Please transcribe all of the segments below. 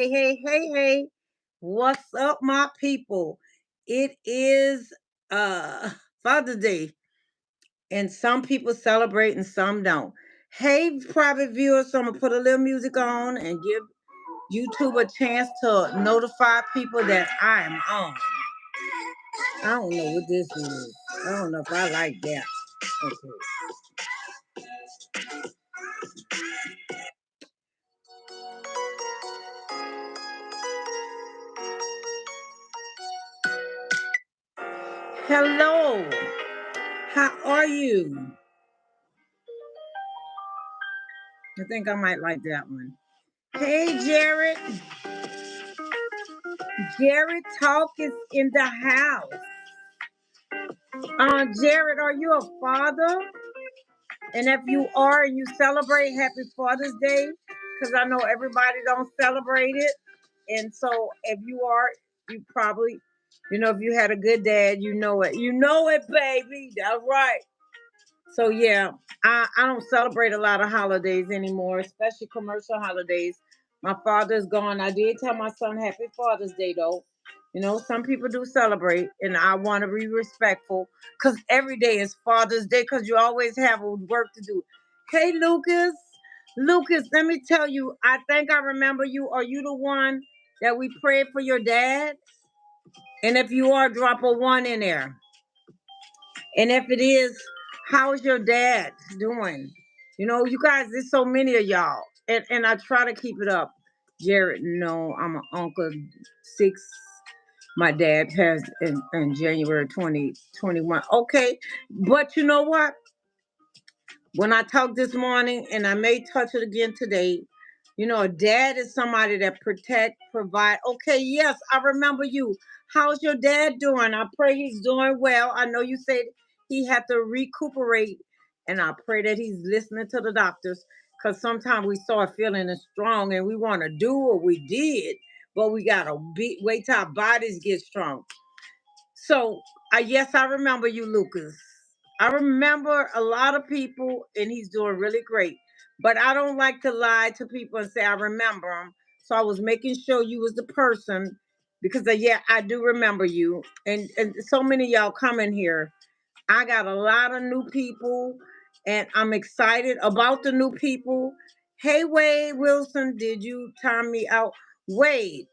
Hey. What's up, my people? It is Father's Day, and some people celebrate and some don't. Hey, private viewers, so I'm gonna put a little music on and give YouTube a chance to notify people that I am on. I don't know what this is. I don't know if I like that. Okay. Hello. How are you? I think I might like that one. Hey, Jared. Jared Talk is in the house. Jared, are you a father? And if you are and you celebrate Happy Father's Day, because I know everybody don't celebrate it. And so if you are, you probably, if you had a good dad, you know it. You know it, baby. That's right. So yeah, I don't celebrate a lot of holidays anymore, especially commercial holidays. My father's gone. I did tell my son Happy Father's Day though. Some people do celebrate, and I want to be respectful because every day is Father's Day because you always have work to do. Hey, Lucas. Lucas, let me tell you, I think I remember you. Are you the one that we prayed for your dad? And if you are, drop a one in there. And if it is, how's your dad doing? You guys, there's so many of y'all. And I try to keep it up. Jared, no, I'm an uncle six. My dad passed in January 2021. Okay. But you know what? When I talked this morning, and I may touch it again today, a dad is somebody that protect, provide. Okay, yes, I remember you. How's your dad doing? I pray he's doing well. I know you said he had to recuperate, and I pray that he's listening to the doctors because sometimes we start feeling strong and we want to do what we did, but we gotta wait till our bodies get strong. So, yes, I remember you, Lucas. I remember a lot of people, and he's doing really great. But I don't like to lie to people and say I remember him. So I was making sure you was the person because, yeah, I do remember you. And so many of y'all coming here. I got a lot of new people, and I'm excited about the new people. Hey, Wade Wilson, did you time me out? Wade,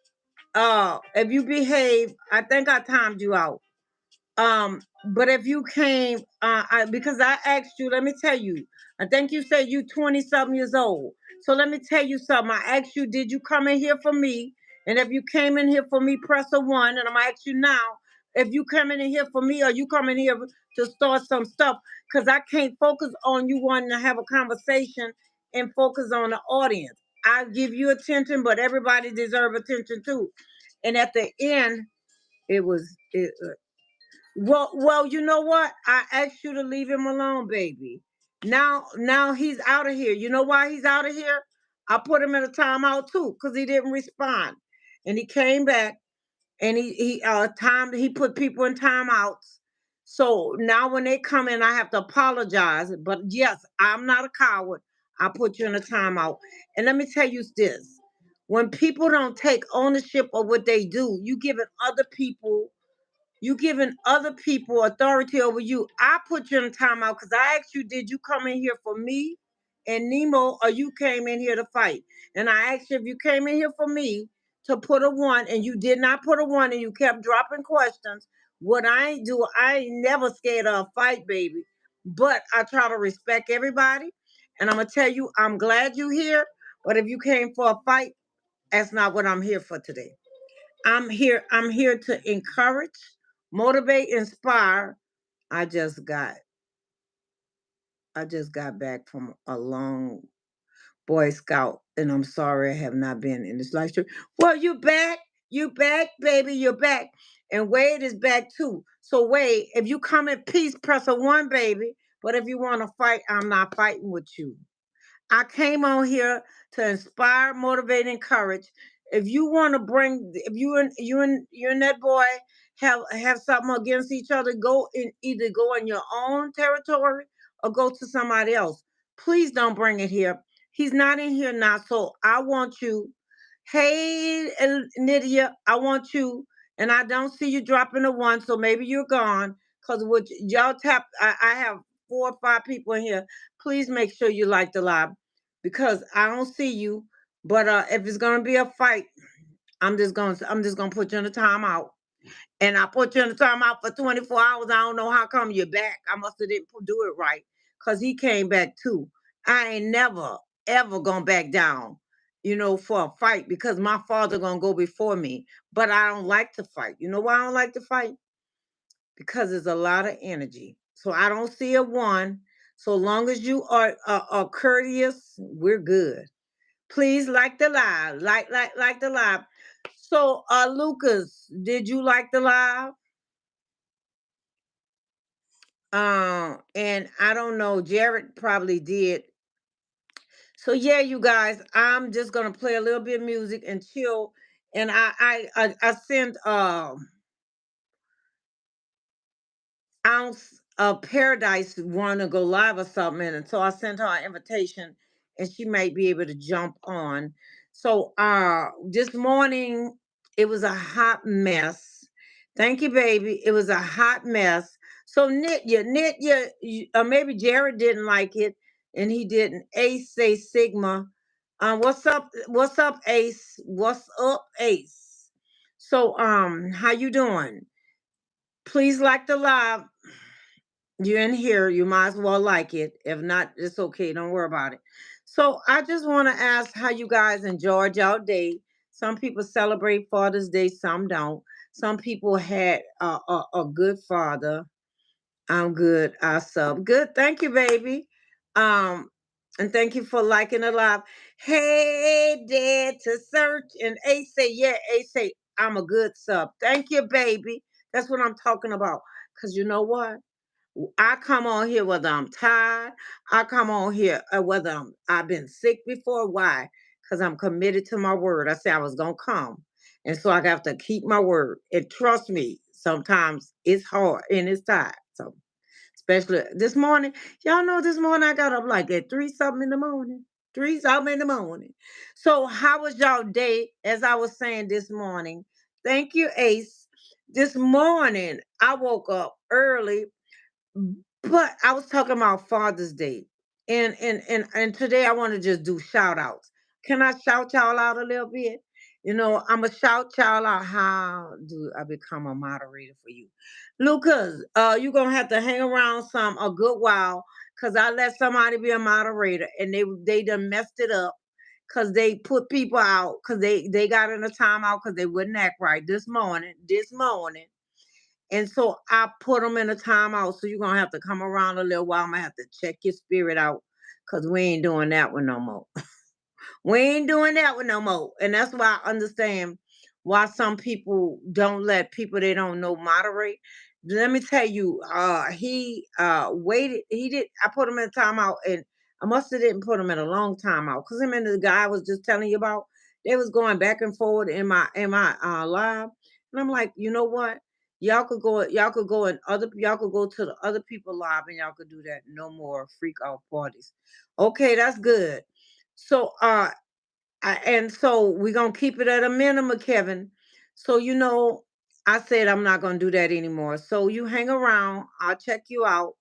if you behave, I think I timed you out. But if you came, because I asked you, let me tell you, I think you said you 20 something years old. So let me tell you something. I asked you, did you come in here for me? And if you came in here for me, press a one. And I'm gonna ask you now, if you coming in here for me, or you coming here to start some stuff? Because I can't focus on you wanting to have a conversation and focus on the audience. I give you attention, but everybody deserve attention too. And at the end, it was it. Well, you know what? I asked you to leave him alone, baby. Now he's out of here. You know why he's out of here? I put him in a timeout too, because he didn't respond. And he came back and he put people in timeouts. So now when they come in, I have to apologize. But yes, I'm not a coward. I put you in a timeout. And let me tell you this. When people don't take ownership of what they do, you giving other people authority over you. I put you in timeout because I asked you, did you come in here for me and Nemo, or you came in here to fight? And I asked you if you came in here for me to put a one, and you did not put a one, and you kept dropping questions. What I ain't do, I ain't never scared of a fight, baby. But I try to respect everybody. And I'm gonna tell you, I'm glad you here. But if you came for a fight, that's not what I'm here for today. I'm here to encourage, motivate, inspire. I just got I just got back from a long Boy Scout, and I'm sorry I have not been in this live stream. Well, you back, baby, you're back. And Wade is back too. So Wade, if you come in peace, press a one, baby. But if you want to fight, I'm not fighting with you. I came on here to inspire, motivate, encourage. If you want to bring, if you and that boy have something against each other, go in your own territory or go to somebody else. Please don't bring it here. He's not in here now, so I want you. Hey, Nydia, I want you, and I don't see you dropping a one, so maybe you're gone. Cause what y'all tap, I have 4 or 5 people in here. Please make sure you like the live, because I don't see you. But if it's gonna be a fight, I'm just gonna put you in a timeout. And I put you in the timeout for 24 hours. I don't know how come you're back. I must have didn't do it right. Cause he came back too. I ain't never, ever gonna back down, for a fight because my father gonna go before me. But I don't like to fight. You know why I don't like to fight? Because there's a lot of energy. So I don't see a one. So long as you are courteous, we're good. Please like the live. Like the live. So Lucas, did you like the live? And I don't know, Jared probably did. So yeah, you guys, I'm just gonna play a little bit of music and chill. And I sent Ounce of Paradise want to go live or something, and so I sent her an invitation, and she might be able to jump on. So this morning it was a hot mess. Thank you, baby. It was a hot mess. So Nitya, maybe Jared didn't like it, and he didn't. Ace say Sigma. What's up? What's up, Ace? What's up, Ace? So how you doing? Please like the live. You're in here, you might as well like it. If not, it's okay. Don't worry about it. So I just want to ask how you guys enjoyed y'all day. Some people celebrate Father's Day, some don't. Some people had a good father. I'm good. I sub. Good. Thank you, baby. Um, and thank you for liking it live. Hey, Dad to search. And Ace say, yeah, Ace say, I'm a good sub. Thank you, baby. That's what I'm talking about. Because you know what? I come on here whether I'm tired. I come on here whether I've been sick before. Why? Because I'm committed to my word. I said I was gonna come, and so I have to keep my word. And trust me, sometimes it's hard and it's tired. So especially this morning, y'all know this morning I got up like at 3 something in the morning. 3 something in the morning. So how was y'all day? As I was saying this morning, thank you, Ace. This morning I woke up early, but I was talking about Father's Day. And today I want to just do shout outs. Can I shout y'all out a little bit? I'm a shout y'all out. How do I become a moderator for you? Lucas, you're gonna have to hang around some a good while because I let somebody be a moderator and they done messed it up because they put people out because they got in a timeout because they wouldn't act right this morning. And so I put them in a timeout. So you're gonna have to come around a little while. I'm gonna have to check your spirit out because we ain't doing that one no more. We ain't doing that one no more. And that's why I understand why some people don't let people they don't know moderate. Let me tell you, he waited. He did. I put him in a timeout, and I must have didn't put him in a long timeout because him and the guy I was just telling you about, they was going back and forward in my live, and I'm like, you know what? Y'all could go to the other people live and y'all could do that. No more freak out parties. Okay, that's good. So and so we're gonna keep it at a minimum, Kevin. So I said I'm not gonna do that anymore. So you hang around, I'll check you out,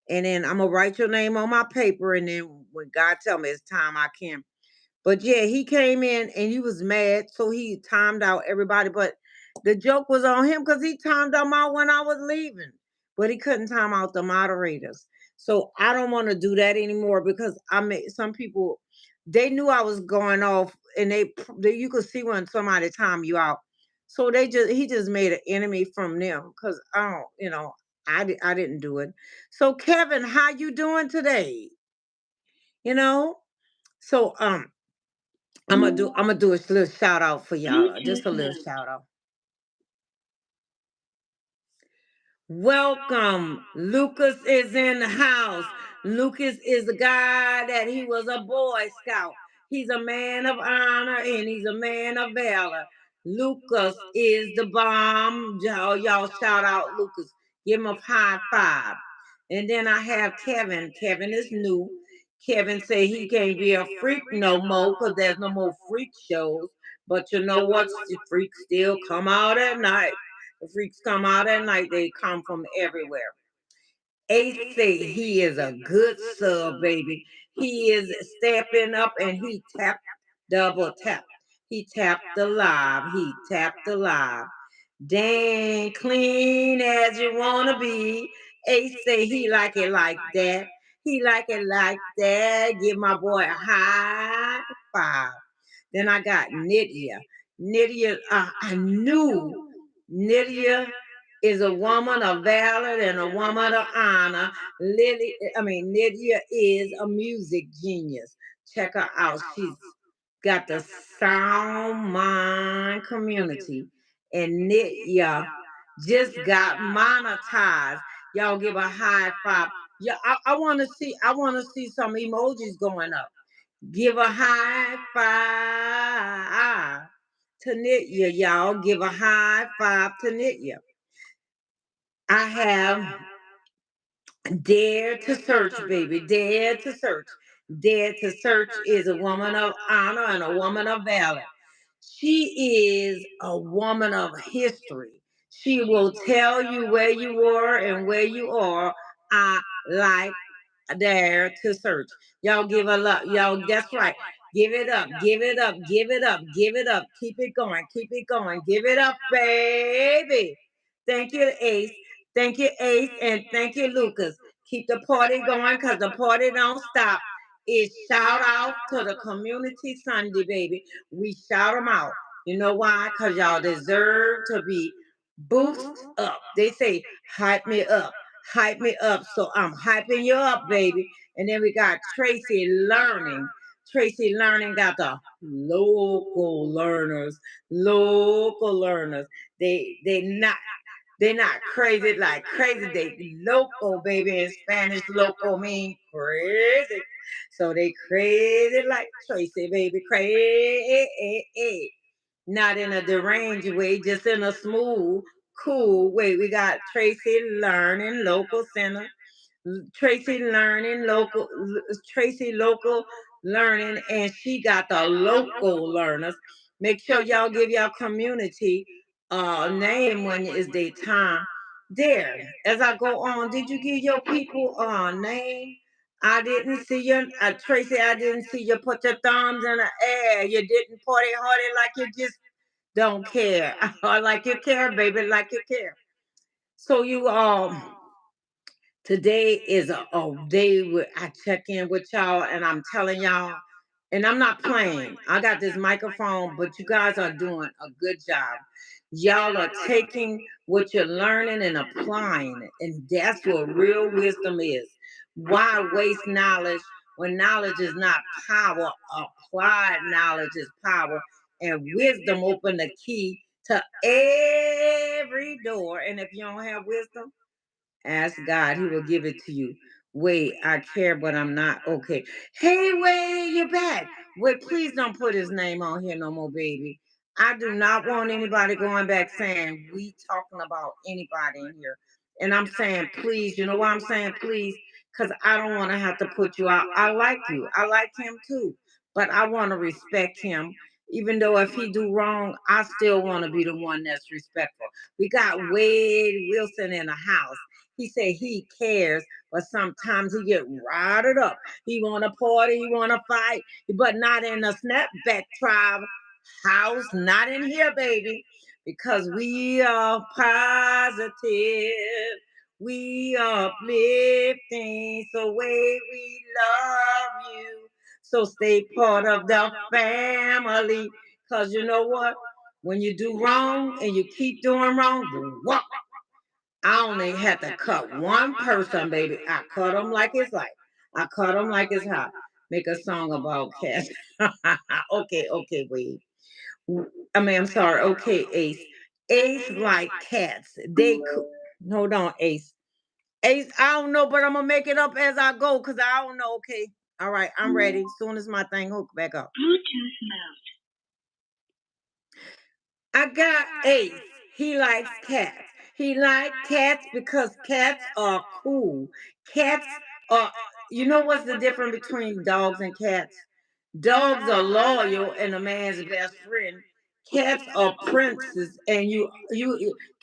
and then I'm gonna write your name on my paper, and then when God tell me it's time, I can. But yeah, he came in and he was mad, so he timed out everybody. But the joke was on him because he timed them out when I was leaving, but he couldn't time out the moderators. So I don't want to do that anymore because I made some people. They knew I was going off, and you could see when somebody time you out. So he just made an enemy from them because I don't, I didn't do it. So Kevin, how you doing today? You know. So I'm gonna do a little shout out for y'all. Just a little shout out. Welcome. Lucas is in the house. Lucas is a guy that he was a Boy Scout. He's a man of honor and he's a man of valor. Lucas is the bomb. Y'all shout out Lucas. Give him a high five. And then I have Kevin. Kevin is new. Kevin say he can't be a freak no more because there's no more freak shows. But you know what? The freaks still come out at night. The freaks come out at night. They come from everywhere. Ace say he is a good sub, baby. He is stepping up and he tapped, double tap. He tapped the live. He tapped the live. Dang clean as you wanna be. Ace say he like it like that. He like it like that. Give my boy a high five. Then I got Nydia. Nydia, I knew Nydia is a woman of valor and a woman of honor. Nydia is a music genius. Check her out. She's got the Sound Mind community. And Nydia just got monetized. Y'all give a high five. Yeah, I wanna see some emojis going up. Give a high five to Nitya, y'all. Give a high five to Nitya. I have Dare to Search, baby. Dare to Search. Dare to Search is a woman of honor and a woman of valor. She is a woman of history. She will tell you where you were and where you are. I like Dare to Search. Y'all give a lot. Y'all, that's right. Give it up. Give it up. Give it up. Give it up. Keep it going. Keep it going. Give it up, baby. Thank you, Ace. Thank you, Ace. And thank you, Lucas. Keep the party going because the party don't stop. It's shout out to the community Sunday, baby. We shout them out. You know why? Because y'all deserve to be boosted up. They say, hype me up. Hype me up. So I'm hyping you up, baby. And then we got Tracy Learning. Tracy Learning got the local learners. Local learners. They not crazy like crazy. They local, baby. In Spanish, local mean crazy. So they crazy like Tracy, baby. Crazy. Not in a deranged way, just in a smooth, cool way. We got Tracy Learning Local Center. Tracy Learning Local, Tracy Local Learning, and she got the local learners. Make sure y'all give y'all community name when it's their time. There, as I go on, did you give your people name? I didn't see your Tracy. I didn't see you put your thumbs in the air. You didn't party hardy like you just don't care. Like you care, baby, like you care. So you today is a day where I check in with y'all and I'm telling y'all, and I'm not playing. I got this microphone, but you guys are doing a good job. Y'all are taking what you're learning and applying it. And that's what real wisdom is. Why waste knowledge when knowledge is not power? Applied knowledge is power. And wisdom open the key to every door. And if you don't have wisdom, ask God, He will give it to you. Wait, I care, but I'm not okay. Hey, wait, you're back. Wait, please don't put his name on here no more, baby. I do not want anybody going back saying we talking about anybody in here. And I'm saying please, you know why I'm saying please? Because I don't want to have to put you out. I like you. I like him too. But I want to respect him. Even though if he do wrong, I still want to be the one that's respectful. We got Wade Wilson in the house. He said he cares, but sometimes he get riled up. He want to party, he want to fight, but not in a snapback tribe house, not in here, baby, because we are positive, we are uplifting, so way we love you. So stay part of the family, because you know what? When you do wrong and you keep doing wrong, what? I only had to cut one person, baby. I cut them like it's like. I cut them like it's hot. Make a song about cats. Okay, wait. I'm sorry. Okay, Ace. Ace like cats. Hold on, Ace. Ace, I don't know, but I'm gonna make it up as I go because I don't know. Okay. All right, I'm ready. Soon as my thing hook back up. Bluetooth mode. I got Ace. He likes cats. He likes cats because cats are cool. Cats are, you know what's the difference between dogs and cats? Dogs are loyal and a man's best friend. Cats are princes, and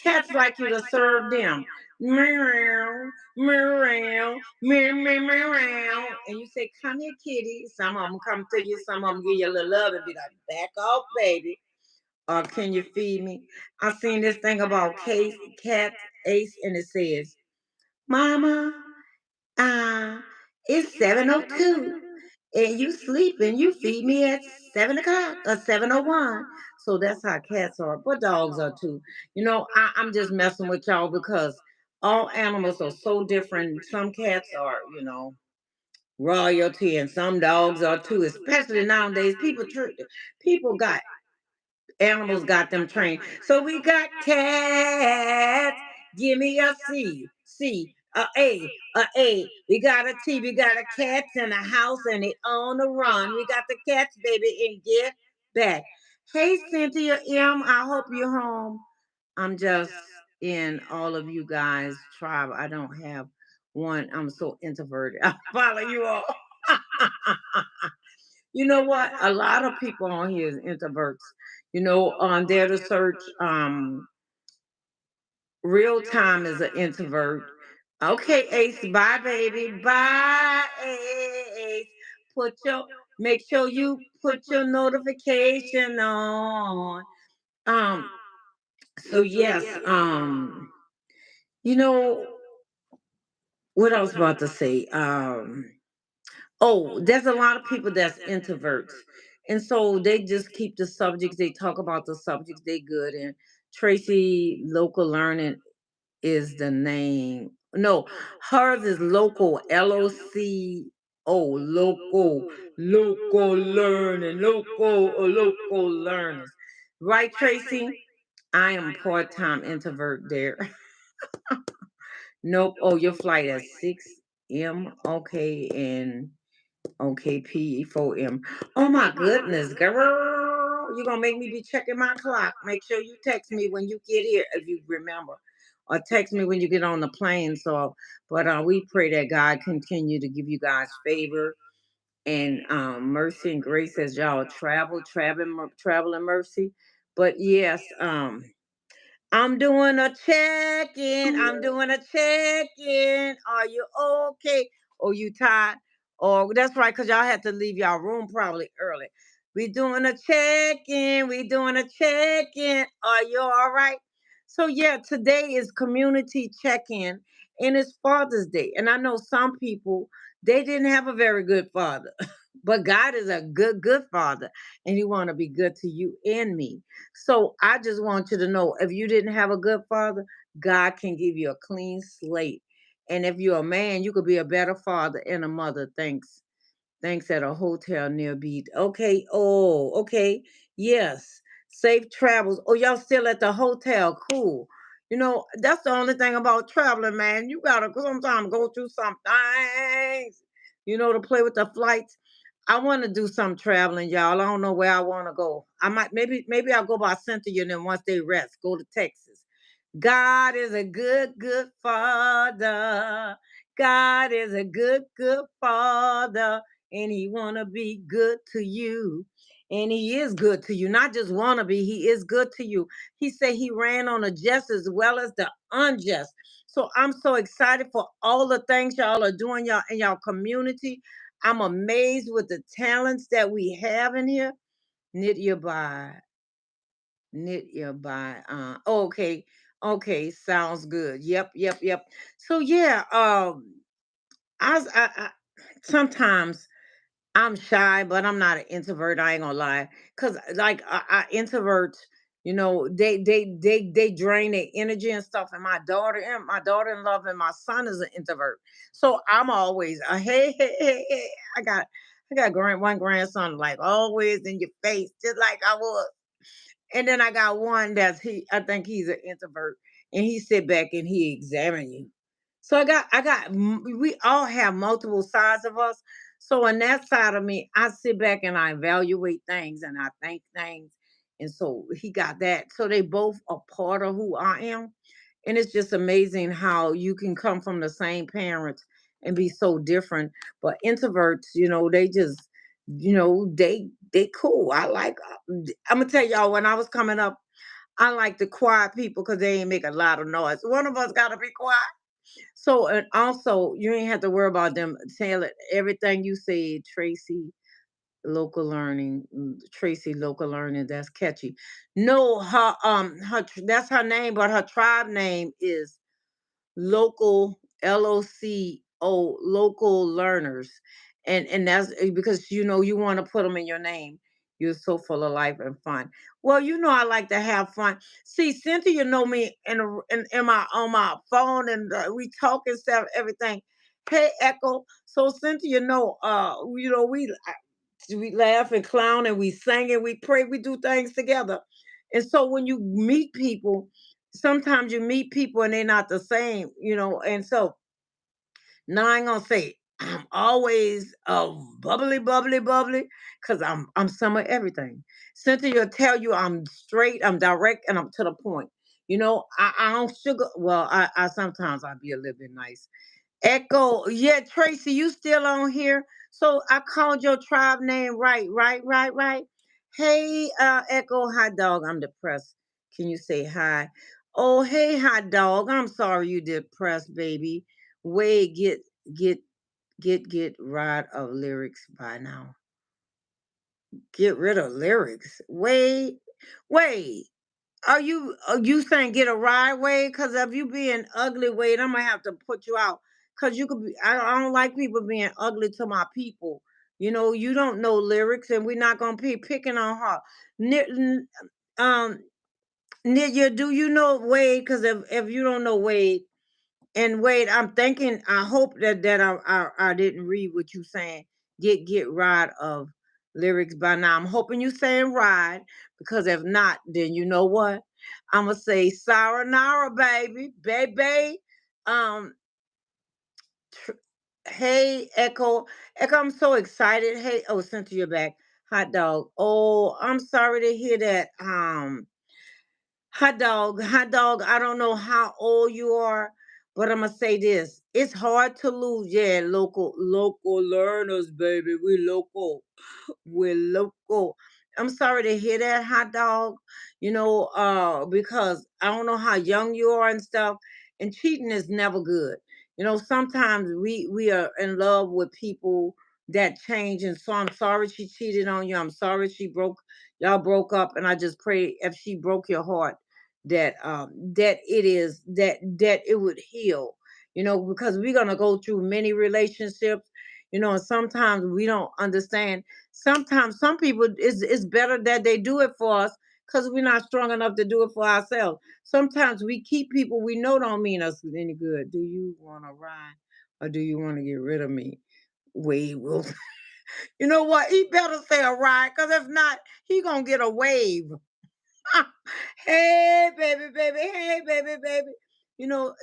cats like you to serve them. Meow, meow, meow, meow, meow. And you say, "Come here, kitty." Some of them come to you, some of them give you a little love and be like, "Back off, baby." Or can you feed me? I seen this thing about cat Ace, and it says, "Mama, uh, it's 7:02, and you sleep and you feed me at 7 o'clock or 7:01." So that's how cats are, but dogs are too. I'm just messing with y'all because all animals are so different. Some cats are, royalty, and some dogs are too. Especially nowadays, people got animals got them trained. So we got cats. Give me a C, a A, a A. We got a T. We got a cats in the house and they on the run. We got the cats, baby, and get back. Hey, Cynthia M. I hope you're home. I'm just in all of you guys' tribe. I don't have one. I'm so introverted. I follow you all. You know what? A lot of people on here is introverts. On there to search real time is an introvert. Okay, Ace, bye baby. Bye, Ace. Put your Make sure you put your notification on. Um, so yes, you know what I was about to say. Oh, there's a lot of people that's introverts. And so they just keep the subjects, they talk about the subjects they good in. Tracy Local Learning is the name. No, hers is local, local learning, local learners. Right, Tracy? I am part-time introvert there. Nope. Oh, your flight at 6 m. Okay, and okay, PE4M. Oh my goodness, girl. You're gonna make me be checking my clock. Make sure you text me when you get here if you remember. Or text me when you get on the plane. But we pray that God continue to give you guys favor and mercy and grace as y'all travel and mercy. But yes, I'm doing a check in. I'm doing a check in. Are you okay? Or you tired? Or that's right, because y'all had to leave y'all room probably early. We doing a check in. We doing a check in. Are you all right? So yeah, today is community check in, and it's Father's Day. And I know some people they didn't have a very good father, but God is a good father, and He want to be good to you and me. So I just want you to know if you didn't have a good father, God can give you a clean slate. And if you're a man, you could be a better father and a mother. Thanks at a hotel near beach. Okay. Oh, okay. Yes. Safe travels. Oh, y'all still at the hotel. Cool. That's the only thing about traveling, man. You gotta sometimes go through some things, to play with the flights. I want to do some traveling, y'all. I don't know where I want to go. I might maybe I'll go by Cynthia and then once they rest, go to Texas. God is a good father. God is a good father, and He wanna be good to you. And He is good to you, not just wanna be. He is good to you. He said He ran on the just as well as the unjust. So I'm so excited for all the things y'all are doing, y'all in y'all community. I'm amazed with the talents that we have in here. Knit your by okay. Okay, sounds good. Yep. So yeah, I sometimes I'm shy, but I'm not an introvert. I ain't gonna lie, cause like introverts, they drain their energy and stuff. And my daughter-in-law and my son is an introvert, so I'm always a hey. I got one grandson like always in your face, just like I was. And then I got one I think he's an introvert, and he sit back and he examine you. So we all have multiple sides of us. So on that side of me, I sit back and I evaluate things and I think things. And so he got that. So they both are part of who I am. And it's just amazing how you can come from the same parents and be so different. But introverts, they just they cool. I like. I'm gonna tell y'all when I was coming up, I like the quiet people because they ain't make a lot of noise. One of us gotta be quiet. So and also you ain't have to worry about them saying everything you said, Tracy. Local learning, Tracy local learning. That's catchy. No, that's her name, but her tribe name is local local learners, and that's because you want to put them in your name. You're so full of life and fun. Well, I like to have fun. See, Cynthia know me in my on my phone, and we talk and stuff, everything. Hey, Echo. So Cynthia we laugh and clown and we sing and we pray, we do things together. And so when you meet people, sometimes you meet people and they're not the same, and so now I ain't gonna say I'm always bubbly, bubbly, bubbly, because I'm some of everything. Cynthia will tell you I'm straight, I'm direct, and I'm to the point. I don't sugar. Well, I sometimes I be a little bit nice. Echo, yeah, Tracy, you still on here? So I called your tribe name right, right, right, right. Hey, Echo, hot dog, I'm depressed. Can you say hi? Oh, hey, hot dog, I'm sorry you depressed, baby. Wait, get, get rid of lyrics by now. Get rid of lyrics. Wait. Are you saying get a ride, Wade? Because if you being ugly, Wade, I'm gonna have to put you out. Cause you could be. I don't like people being ugly to my people. You don't know lyrics, and we're not gonna be picking on her. Um, Nidya, do you know Wade? Because if you don't know Wade, and Wade, I'm thinking. I hope that I didn't read what you saying. Get rid of lyrics by now. I'm hoping you saying ride because if not, then you know what? I'm gonna say sayonara, baby, baby. Um, tr- hey, Echo, I'm so excited. Hey, oh, Cynthia back. Hot dog. Oh, I'm sorry to hear that. Hot dog, I don't know how old you are, but I'm gonna say this. It's hard to lose. Yeah, local learners, baby. We local. We're local. I'm sorry to hear that, hot dog. Because I don't know how young you are and stuff. And cheating is never good. Sometimes we are in love with people that change, and so I'm sorry she cheated on you. I'm sorry y'all broke up, and I just pray if she broke your heart that it would heal. Because we're gonna go through many relationships. And sometimes we don't understand. Sometimes some people it's better that they do it for us because we're not strong enough to do it for ourselves. Sometimes we keep people we know don't mean us any good. Do you want to ride or do you want to get rid of me? We will. You know what? He better say a ride because if not, he gonna get a wave. Hey, baby, baby. Hey, baby, baby.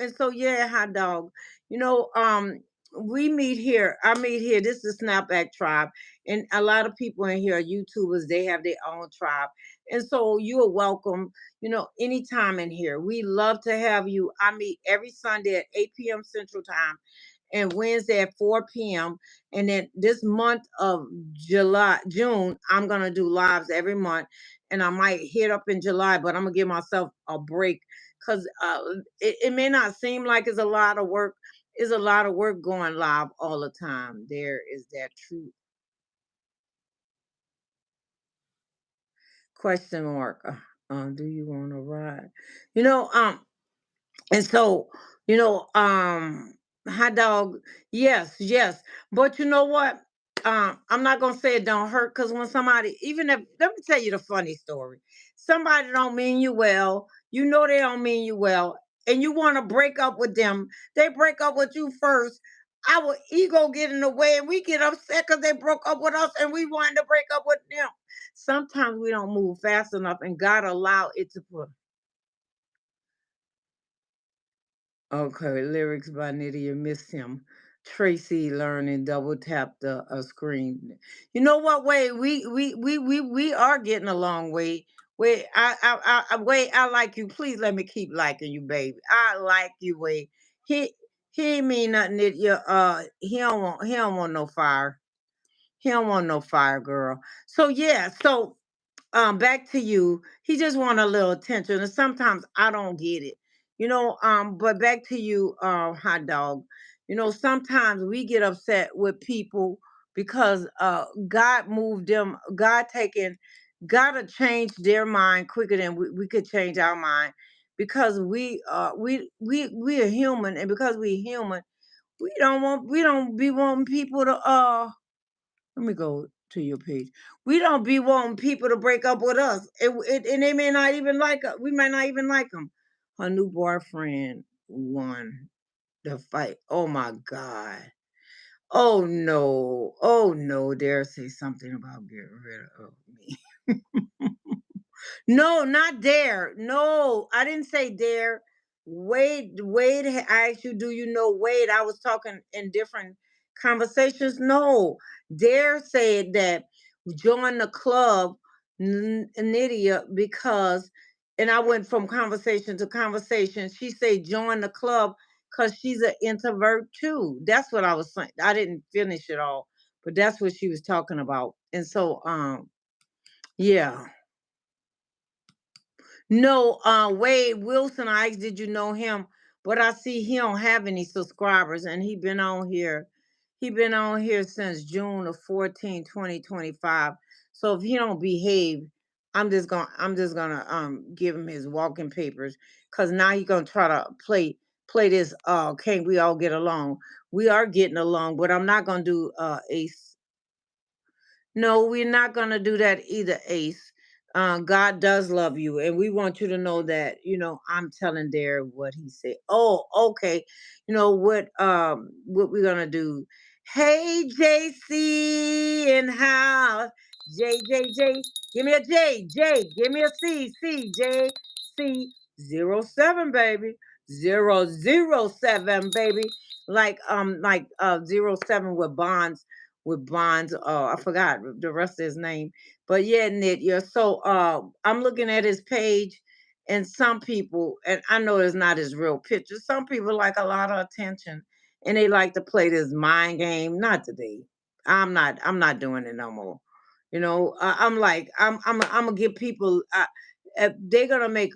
And so yeah, hot dog. You know, um, we meet here. I meet here. This is Snapback Tribe, and a lot of people in here are YouTubers. They have their own tribe, and so you are welcome. Anytime in here. We love to have you. I meet every Sunday at 8 p.m. Central Time and Wednesday at 4 p.m. And then this month of June, I'm gonna do lives every month, and I might hit up in July, but I'm gonna give myself a break because it may not seem like it's a lot of work. It's a lot of work going live all the time. There is that true question mark. Do you want to ride? You know, um, And so, you know, um, hot dog, yes, yes. But you know what? I'm not gonna say it don't hurt because when somebody, even if let me tell you the funny story. Somebody don't mean you well, they don't mean you well, and you want to break up with them, they break up with you first. Our ego get in the way and we get upset because they broke up with us and we wanted to break up with them. Sometimes we don't move fast enough and God allow it to put. Okay, lyrics by Nydia Miss Him. Tracy learning double tap the screen. You know what? Wait, we are getting along. Wait. Wait. I like you. Please let me keep liking you, baby. I like you. Wait. He he ain't mean nothing. That you he don't want no fire. He don't want no fire, girl. So yeah, so back to you. He just want a little attention, and sometimes I don't get it, but back to you, hot dog. Sometimes we get upset with people because God moved them. Gotta change their mind quicker than we could change our mind, because we are human, and because we're human, we don't be wanting people to let me go to your page. We don't be wanting people to break up with us, and they may not even like us. We might not even like them. Her new boyfriend won the fight. Oh my God. Oh no. Oh no. Dare say something about getting rid of me. No, not dare. No, I didn't say dare. Wade, I asked you, do you know Wade? I was talking in different conversations. No, dare said that join the club, Nydia, because, and I went from conversation to conversation. She said join the club because she's an introvert too. That's what I was saying. I didn't finish it all, but that's what she was talking about. And so, yeah. No, Wade Wilson, I asked, did you know him? But I see he don't have any subscribers, and he been on here. He been on here since June of 14, 2025. So if he don't behave, I'm just gonna give him his walking papers, because now he gonna try to play this can't we all get along? We are getting along, but I'm not gonna do Ace. No, we're not going to do that either, Ace. God does love you, and we want you to know that. I'm telling Derek what he said. Oh, okay. What we're gonna do? Hey, JC, in house. J. Give me a J. J. Give me a C. C. J. C. 07, baby. 007, baby. Like 07 with Bonds. I forgot the rest of his name. But yeah, Nit, yeah. So I'm looking at his page, and some people, and I know it's not his real picture, some people like a lot of attention, and they like to play this mind game. Not today. I'm not doing it no more. I'm like, I'm gonna give people they're gonna make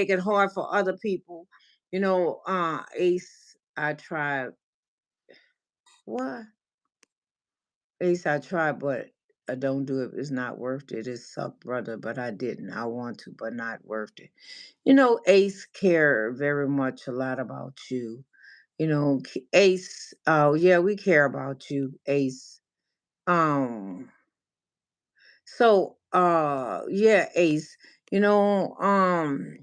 it hard for other people. Ace, I tried. What? Ace, I tried, but I don't do it. It's not worth it. It sucked, brother, but I didn't. I want to, but not worth it. Ace care very much a lot about you. Ace, oh yeah, we care about you, Ace. Um, yeah, Ace, you know, um,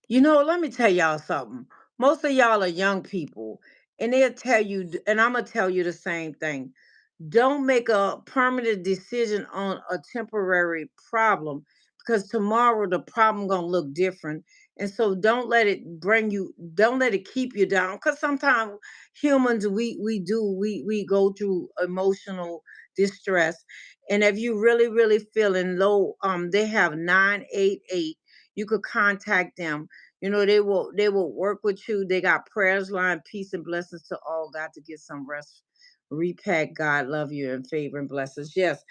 let me tell y'all something. Most of y'all are young people, and they'll tell you, and I'm gonna tell you the same thing. Don't make a permanent decision on a temporary problem, because tomorrow the problem gonna look different. And so don't let it keep you down, because sometimes humans, we go through emotional distress. And if you really really feeling low, they have 988. You could contact them. They will work with you. They got prayers line, peace and blessings to all. Got to get some rest. Repack, God love you, and favor and blessings. Yes.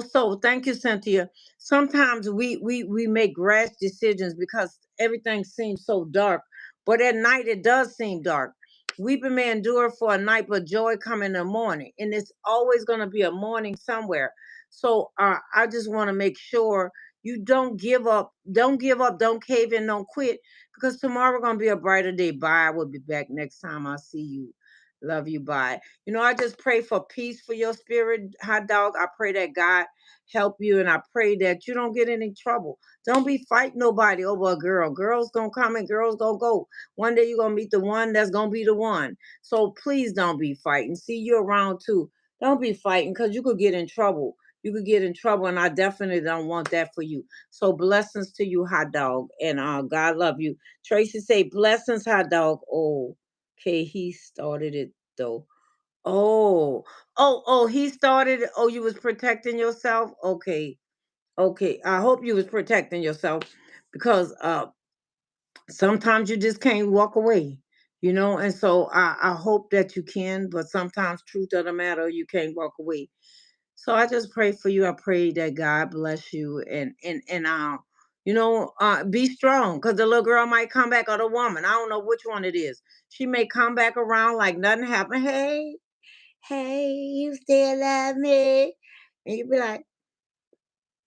So thank you, Cynthia. Sometimes we make rash decisions because everything seems so dark, but at night it does seem dark. Weeping may endure for a night, but joy come in the morning, and it's always going to be a morning somewhere. So I just want to make sure you don't give up. Don't give up. Don't cave in. Don't quit, because tomorrow going to be a brighter day. Bye. I will be back next time I see you. Love you. Bye. I just pray for peace for your spirit, hot dog. I pray that God help you, and I pray that you don't get in any trouble. Don't be fighting nobody over a girl. Girls gonna come and girls gonna go. One day you're gonna meet the one that's gonna be the one. So please don't be fighting. See you around too. Don't be fighting, because you could get in trouble. You could get in trouble, and I definitely don't want that for you. So blessings to you, hot dog, and God love you. Tracy say blessings, hot dog. Oh, okay, he started it though. Oh, oh, he started it. Oh, you was protecting yourself? Okay. Okay. I hope you was protecting yourself, because sometimes you just can't walk away. And so I hope that you can, but sometimes truth doesn't matter. You can't walk away. So I just pray for you. I pray that God bless you and be strong because the little girl might come back or the woman. I don't know which one it is. She may come back around like nothing happened. Hey, you still love me? And you be like,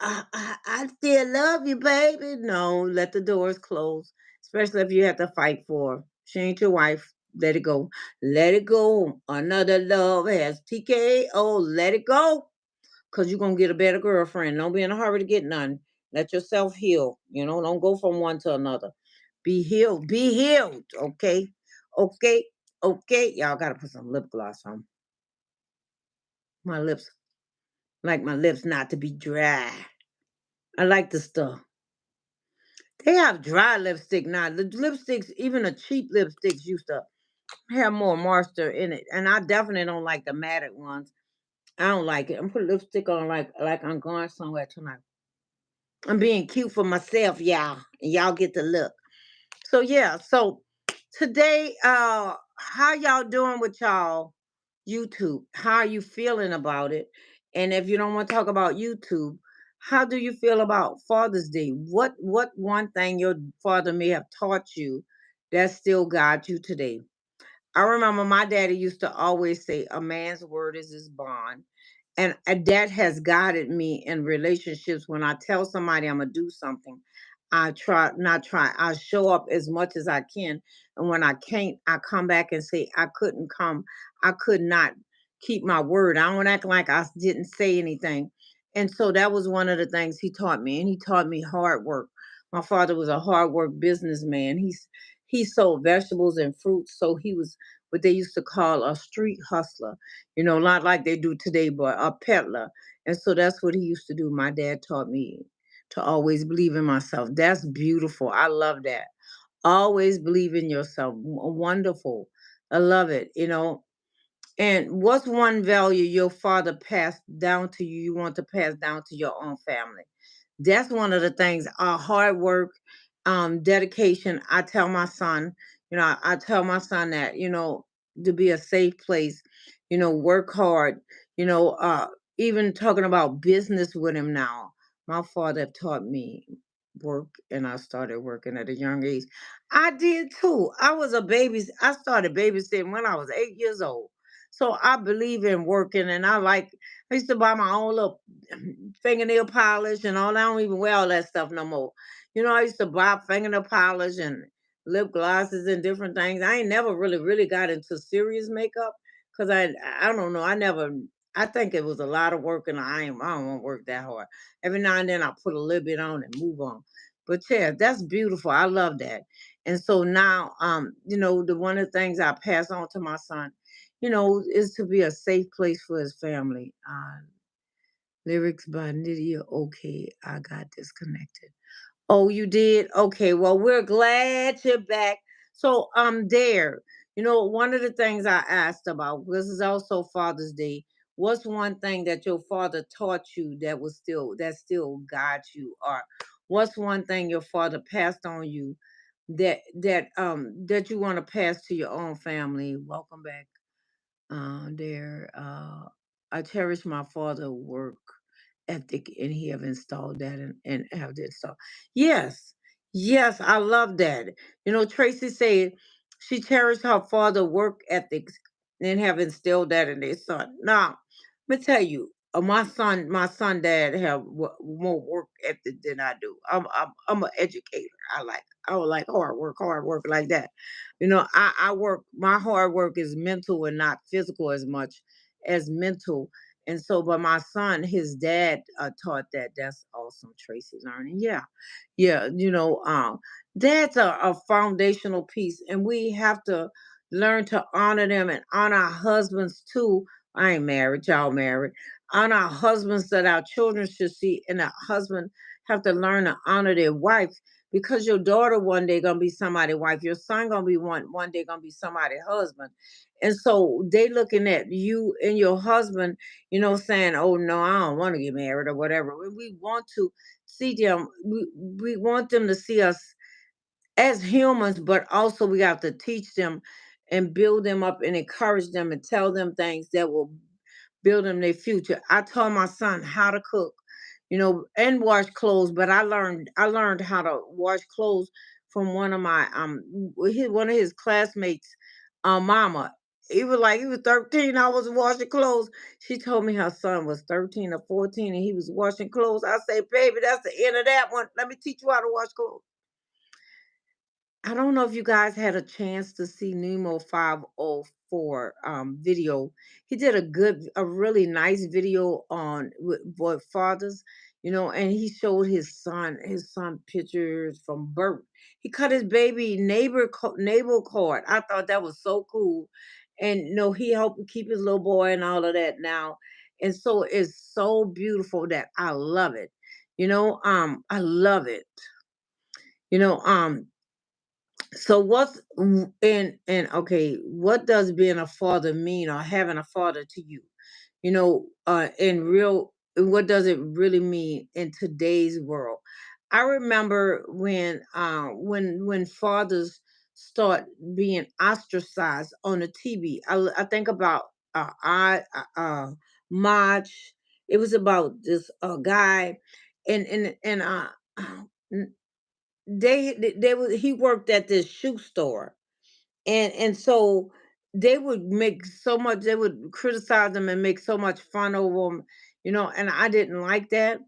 I still love you, baby. No, let the doors close, especially if you have to fight for her. She ain't your wife. Let it go. Let it go. Another love has TKO. Let it go. Because you're going to get a better girlfriend. Don't be in a hurry to get none. Let yourself heal. Don't go from one to another. Be healed. Be healed. Okay. Okay. Okay. Y'all got to put some lip gloss on. My lips, like my lips not to be dry. I like the stuff. They have dry lipstick now. The lipsticks, even the cheap lipsticks, used to have more moisture in it, and I definitely don't like the matted ones. I don't like it. I'm putting lipstick on like I'm going somewhere tonight. I'm being cute for myself, y'all, and y'all get the look. So yeah, so today, how y'all doing with y'all YouTube? How are you feeling about it? And if you don't want to talk about YouTube, how do you feel about Father's Day? What one thing your father may have taught you that still guides you today? I remember my daddy used to always say, "A man's word is his bond." And that has guided me in relationships. When I tell somebody I'm gonna do something, I try not try. I show up as much as I can. And when I can't, I come back and say I couldn't come. I could not keep my word. I don't act like I didn't say anything. And so that was one of the things he taught me. And he taught me hard work. My father was a hard work businessman. He sold vegetables and fruits. So he was what they used to call a street hustler, not like they do today, but a peddler. And so that's what he used to do. My dad taught me to always believe in myself. That's beautiful. I love that. Always believe in yourself. Wonderful. I love it. And what's one value your father passed down to you, you want to pass down to your own family? That's one of the things. Hard work, dedication. I tell my son, I tell my son that, to be a safe place, work hard, you know, uh, even talking about business with him now. My father taught me work and I started working at a young age. I did too. I started babysitting when I was 8 years old. So I believe in working and I used to buy my own little fingernail polish and all. I don't even wear all that stuff no more. I used to buy fingernail polish and lip glosses and different things. I ain't never really, really got into serious makeup because I don't know. I think it was a lot of work and I don't want to work that hard. Every now and then I put a little bit on and move on. But yeah, that's beautiful. I love that. And so now, the one of the things I pass on to my son, is to be a safe place for his family. Lyrics by Nydia. Okay, I got disconnected. Oh, you did? Okay, well, we're glad you're back. So, there, one of the things I asked about, this is also Father's Day. What's one thing that your father taught you that still guides you? Or what's one thing your father passed on you that you want to pass to your own family? Welcome back there. I cherish my father work ethic and he have installed that and have it installed. Yes, yes, I love that. Tracy said she cherished her father work ethics and have instilled that in their son. Now, let me tell you, my son dad have more work ethic than I do. I'm an educator. I would like hard work like that. I work. My hard work is mental and not physical as much as mental. And so, but my son, his dad taught that. That's awesome, Tracy learning. Yeah, yeah. That's a foundational piece, and we have to learn to honor them and honor our husbands too. I ain't married, y'all married. Honor our husbands that our children should see, and our husband have to learn to honor their wife because your daughter one day gonna be somebody's wife. Your son gonna be one day gonna be somebody's husband. And so they looking at you and your husband, saying, "Oh no, I don't want to get married or whatever." We want to see them. We want them to see us as humans, but also we have to teach them. and build them up and encourage them and tell them things that will build them their future. I taught my son how to cook, and wash clothes, but I learned how to wash clothes from one of my one of his classmates, mama. He was 13. I was washing clothes. She told me her son was 13 or 14 and he was washing clothes. I say, baby, that's the end of that one. Let me teach you how to wash clothes. I don't know if you guys had a chance to see Nemo 504 video. He did a really nice video on with fathers, and he showed his son pictures from birth. He cut his baby navel cord. I thought that was so cool, and he helped keep his little boy and all of that now, and so it's so beautiful that I love it. I love it. You know, so and okay, what does being a father mean or having a father to you? What does it really mean in today's world? I remember when fathers start being ostracized on the TV. I think about I March. It was about this guy, and he worked at this shoe store, and so they would criticize him and make so much fun over him, and I didn't like that.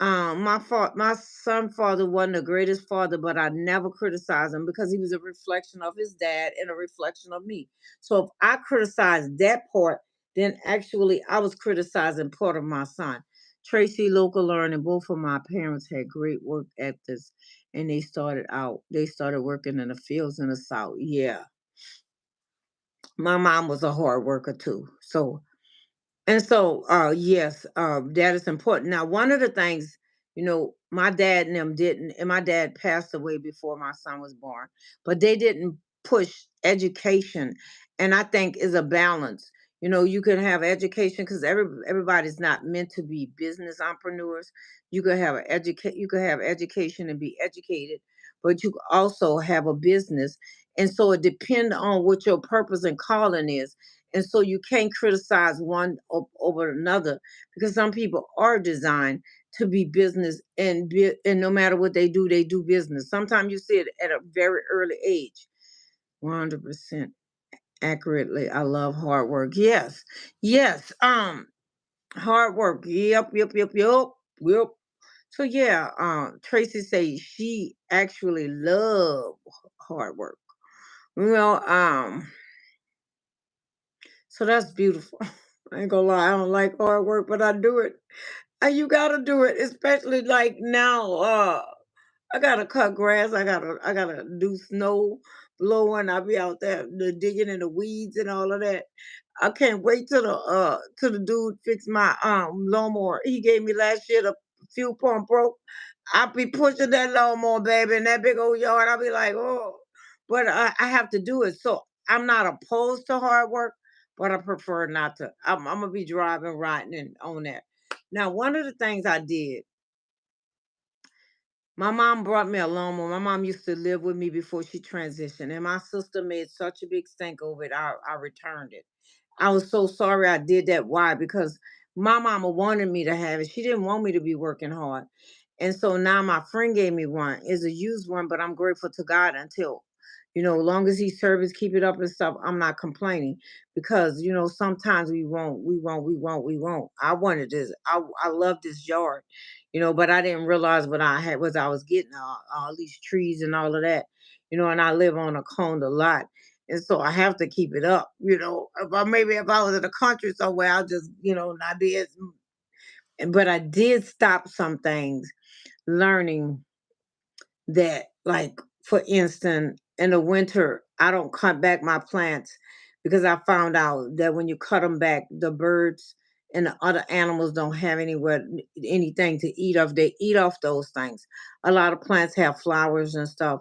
My son father wasn't the greatest father, but I never criticized him because he was a reflection of his dad and a reflection of me. So if I criticized that part, then actually I was criticizing part of my son. Tracy, local learning, both of my parents had great work ethics, and they started working in the fields in the South. Yeah, my mom was a hard worker too. Yes, that is important. Now, one of the things, my dad and them didn't, and my dad passed away before my son was born, but they didn't push education, and I think is a balance. You can have education because everybody's not meant to be business entrepreneurs. You could have education and be educated, but you could also have a business, and so it depends on what your purpose and calling is, and so you can't criticize one over another because some people are designed to be business, and no matter what they do business. Sometimes you see it at a very early age. 100% accurately. I love hard work. Yes. Yes. Hard work. Yep, yep, yep, yep. Yep. So yeah, Tracy says she actually love hard work. Well, so that's beautiful. I ain't gonna lie, I don't like hard work, but I do it. And you gotta do it, especially like now. I gotta cut grass. I gotta do snow blowing. I'll be out there digging in the weeds and all of that. I can't wait till the dude fix my lawnmower. He gave me last year the fuel pump broke. I'll be pushing that lawnmower, baby, in that big old yard. I'll be like, oh, but I have to do it. So I'm not opposed to hard work, but I prefer not to. I'm gonna be driving, riding, and on that. Now, one of the things I did, my mom brought me a lawnmower. My mom used to live with me before she transitioned, and my sister made such a big stink over it. I returned it. I was so sorry I did that. Why? Because my mama wanted me to have it. She didn't want me to be working hard. And so now my friend gave me one. It's a used one, but I'm grateful to God until, long as he serves, keep it up and stuff, I'm not complaining. Because, sometimes we won't. I wanted this. I love this yard, but I didn't realize what I had was I was getting all these trees and all of that, and I live on a corner lot, and so I have to keep it up. If I was in the country somewhere, I'll just, not be as. But I did stop some things, learning that, like, for instance, in the winter I don't cut back my plants because I found out that when you cut them back, the birds and the other animals don't have anything to eat off. They eat off those things. A lot of plants have flowers and stuff,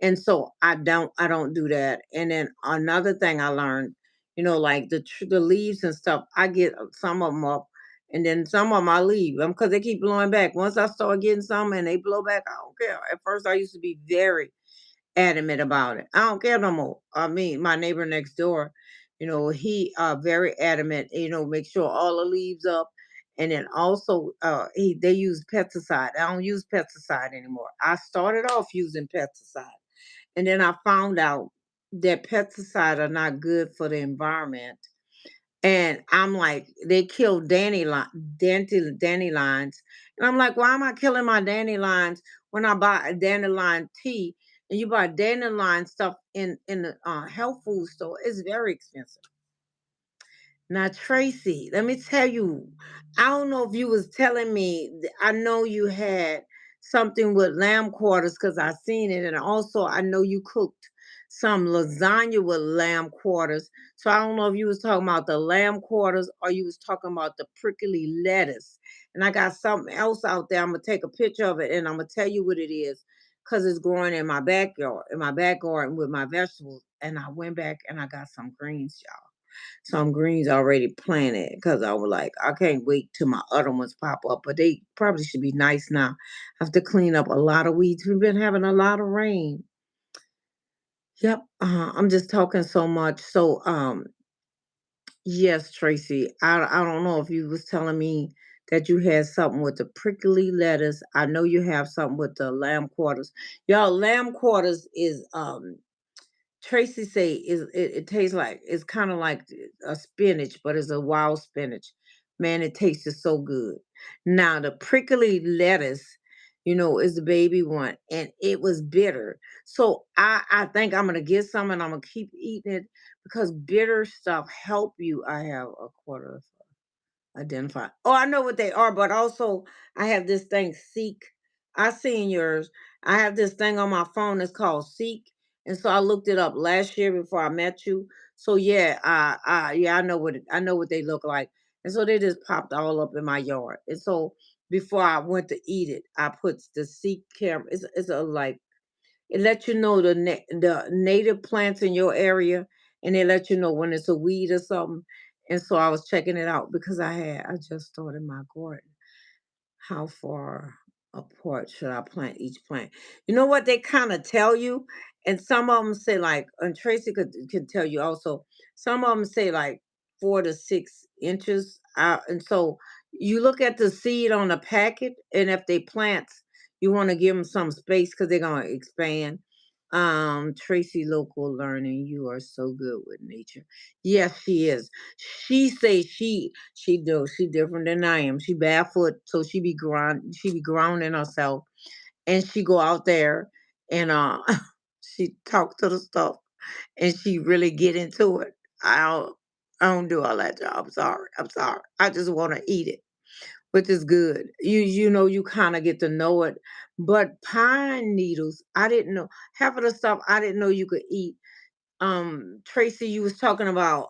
and so I don't do that. And then another thing I learned, like the leaves and stuff, I get some of them up, and then some of them I leave them because they keep blowing back. Once I start getting some and they blow back, I don't care. At first, I used to be very adamant about it. I don't care no more. I mean, my neighbor next door, he very adamant. Make sure all the leaves up, and then also they use pesticide. I don't use pesticide anymore. I started off using pesticide, and then I found out that pesticide are not good for the environment. And I'm like, they kill dandelions. And I'm like, why am I killing my dandelions when I buy a dandelion tea and you buy dandelion stuff in the health food store? It's very expensive. Now, Tracy, let me tell you, I don't know if you was telling me, I know you had something with lamb quarters because I seen it, and also I know you cooked some lasagna with lamb quarters. So I don't know if you was talking about the lamb quarters or you was talking about the prickly lettuce. And I got something else out there. I'm gonna take a picture of it and I'm gonna tell you what it is because it's growing in my backyard with my vegetables. And I went back and I got some greens, y'all. Some greens already planted because I was like, I can't wait till my other ones pop up. But they probably should be nice now. I have to clean up a lot of weeds. We've been having a lot of rain. Yep. I'm just talking so much. So yes, Tracy. I don't know if you was telling me that you had something with the prickly lettuce. I know you have something with the lamb quarters. Y'all, lamb quarters is Tracy say it tastes like it's kind of like a spinach, but it's a wild spinach. Man, it tasted so good. Now the prickly lettuce, is the baby one, and it was bitter. So I think I'm gonna get some, and I'm gonna keep eating it because bitter stuff help you. I have a quarter identify. Oh, I know what they are, but also I have this thing Seek. I seen yours. I have this thing on my phone that's called Seek, and so I looked it up last year before I met you. So yeah, I know I know what they look like, and so they just popped all up in my yard. And so before I went to eat it, I put the Seek camera. It's a like it lets you know the native plants in your area, and it lets you know when it's a weed or something. And so I was checking it out because I just started my garden. How far apart should I plant each plant? You know what they kind of tell you, and some of them say like, and Tracy could tell you also. Some of them say like 4 to 6 inches out, and so you look at the seed on the packet, and if they plants, you want to give them some space because they're gonna expand. Tracy, local learning, you are so good with nature. Yes, she is. She say she different than I am. She barefoot, so she be grounding herself, and she go out there and she talk to the stuff, and she really get into it. I don't I don't do all that job. I'm sorry. I'm sorry. I just want to eat it, which is good. You kind of get to know it. But pine needles, I didn't know half of the stuff I didn't know you could eat. Tracy, you was talking about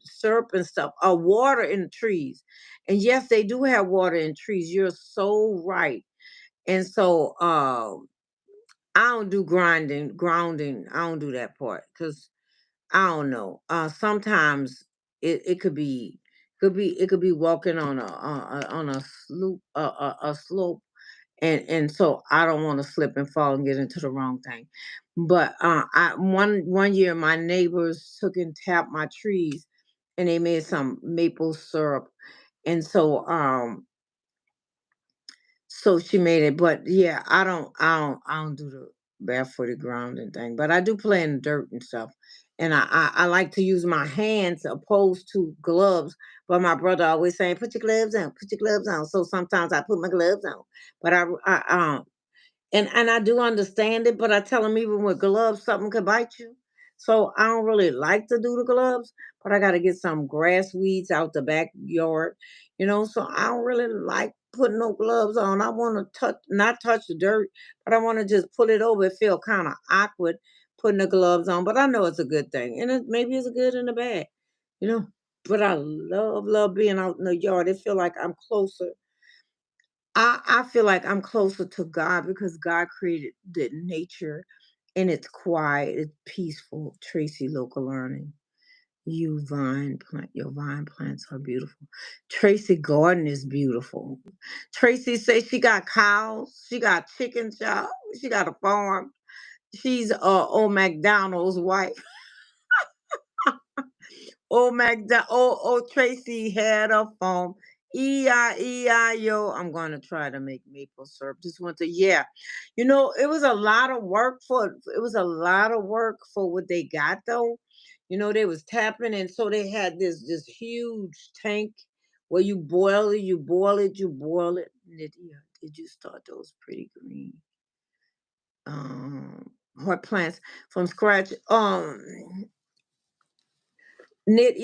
syrup and stuff, water in the trees. And yes, they do have water in trees. You're so right. And so I don't do grounding. I don't do that part because I don't know. Sometimes it could be walking on a slope a slope, and so I don't want to slip and fall and get into the wrong thing. But I one year my neighbors took and tapped my trees, and they made some maple syrup, and so she made it. But yeah, I don't do the barefooted grounding thing, but I do play in the dirt and stuff. And I like to use my hands opposed to gloves. But my brother always saying, "Put your gloves on, put your gloves on." So sometimes I put my gloves on, but and I do understand it, but I tell them even with gloves, something could bite you. So I don't really like to do the gloves, but I got to get some grass weeds out the backyard, So I don't really like putting no gloves on. I want to not touch the dirt, but I want to just pull it over. It feel kind of awkward putting the gloves on, but I know it's a good thing, and maybe it's a good and a bad, you know. But I love being out in the yard. It feel like I'm closer I feel like I'm closer to God because God created the nature and it's quiet, it's peaceful. Tracy, local learning. Your vine plants are beautiful. Tracy garden is beautiful. Tracy says she got cows, she got chickens, y'all. She got a farm. She's old McDonald's wife. Old Tracy had a phone. E-I-E-I-O. I'm gonna try to make maple syrup. Just want to, yeah. It was a lot of work for what they got though. They was tapping, and so they had this huge tank where you boil it. Lydia, did you start those pretty green hot plants from scratch? Knit,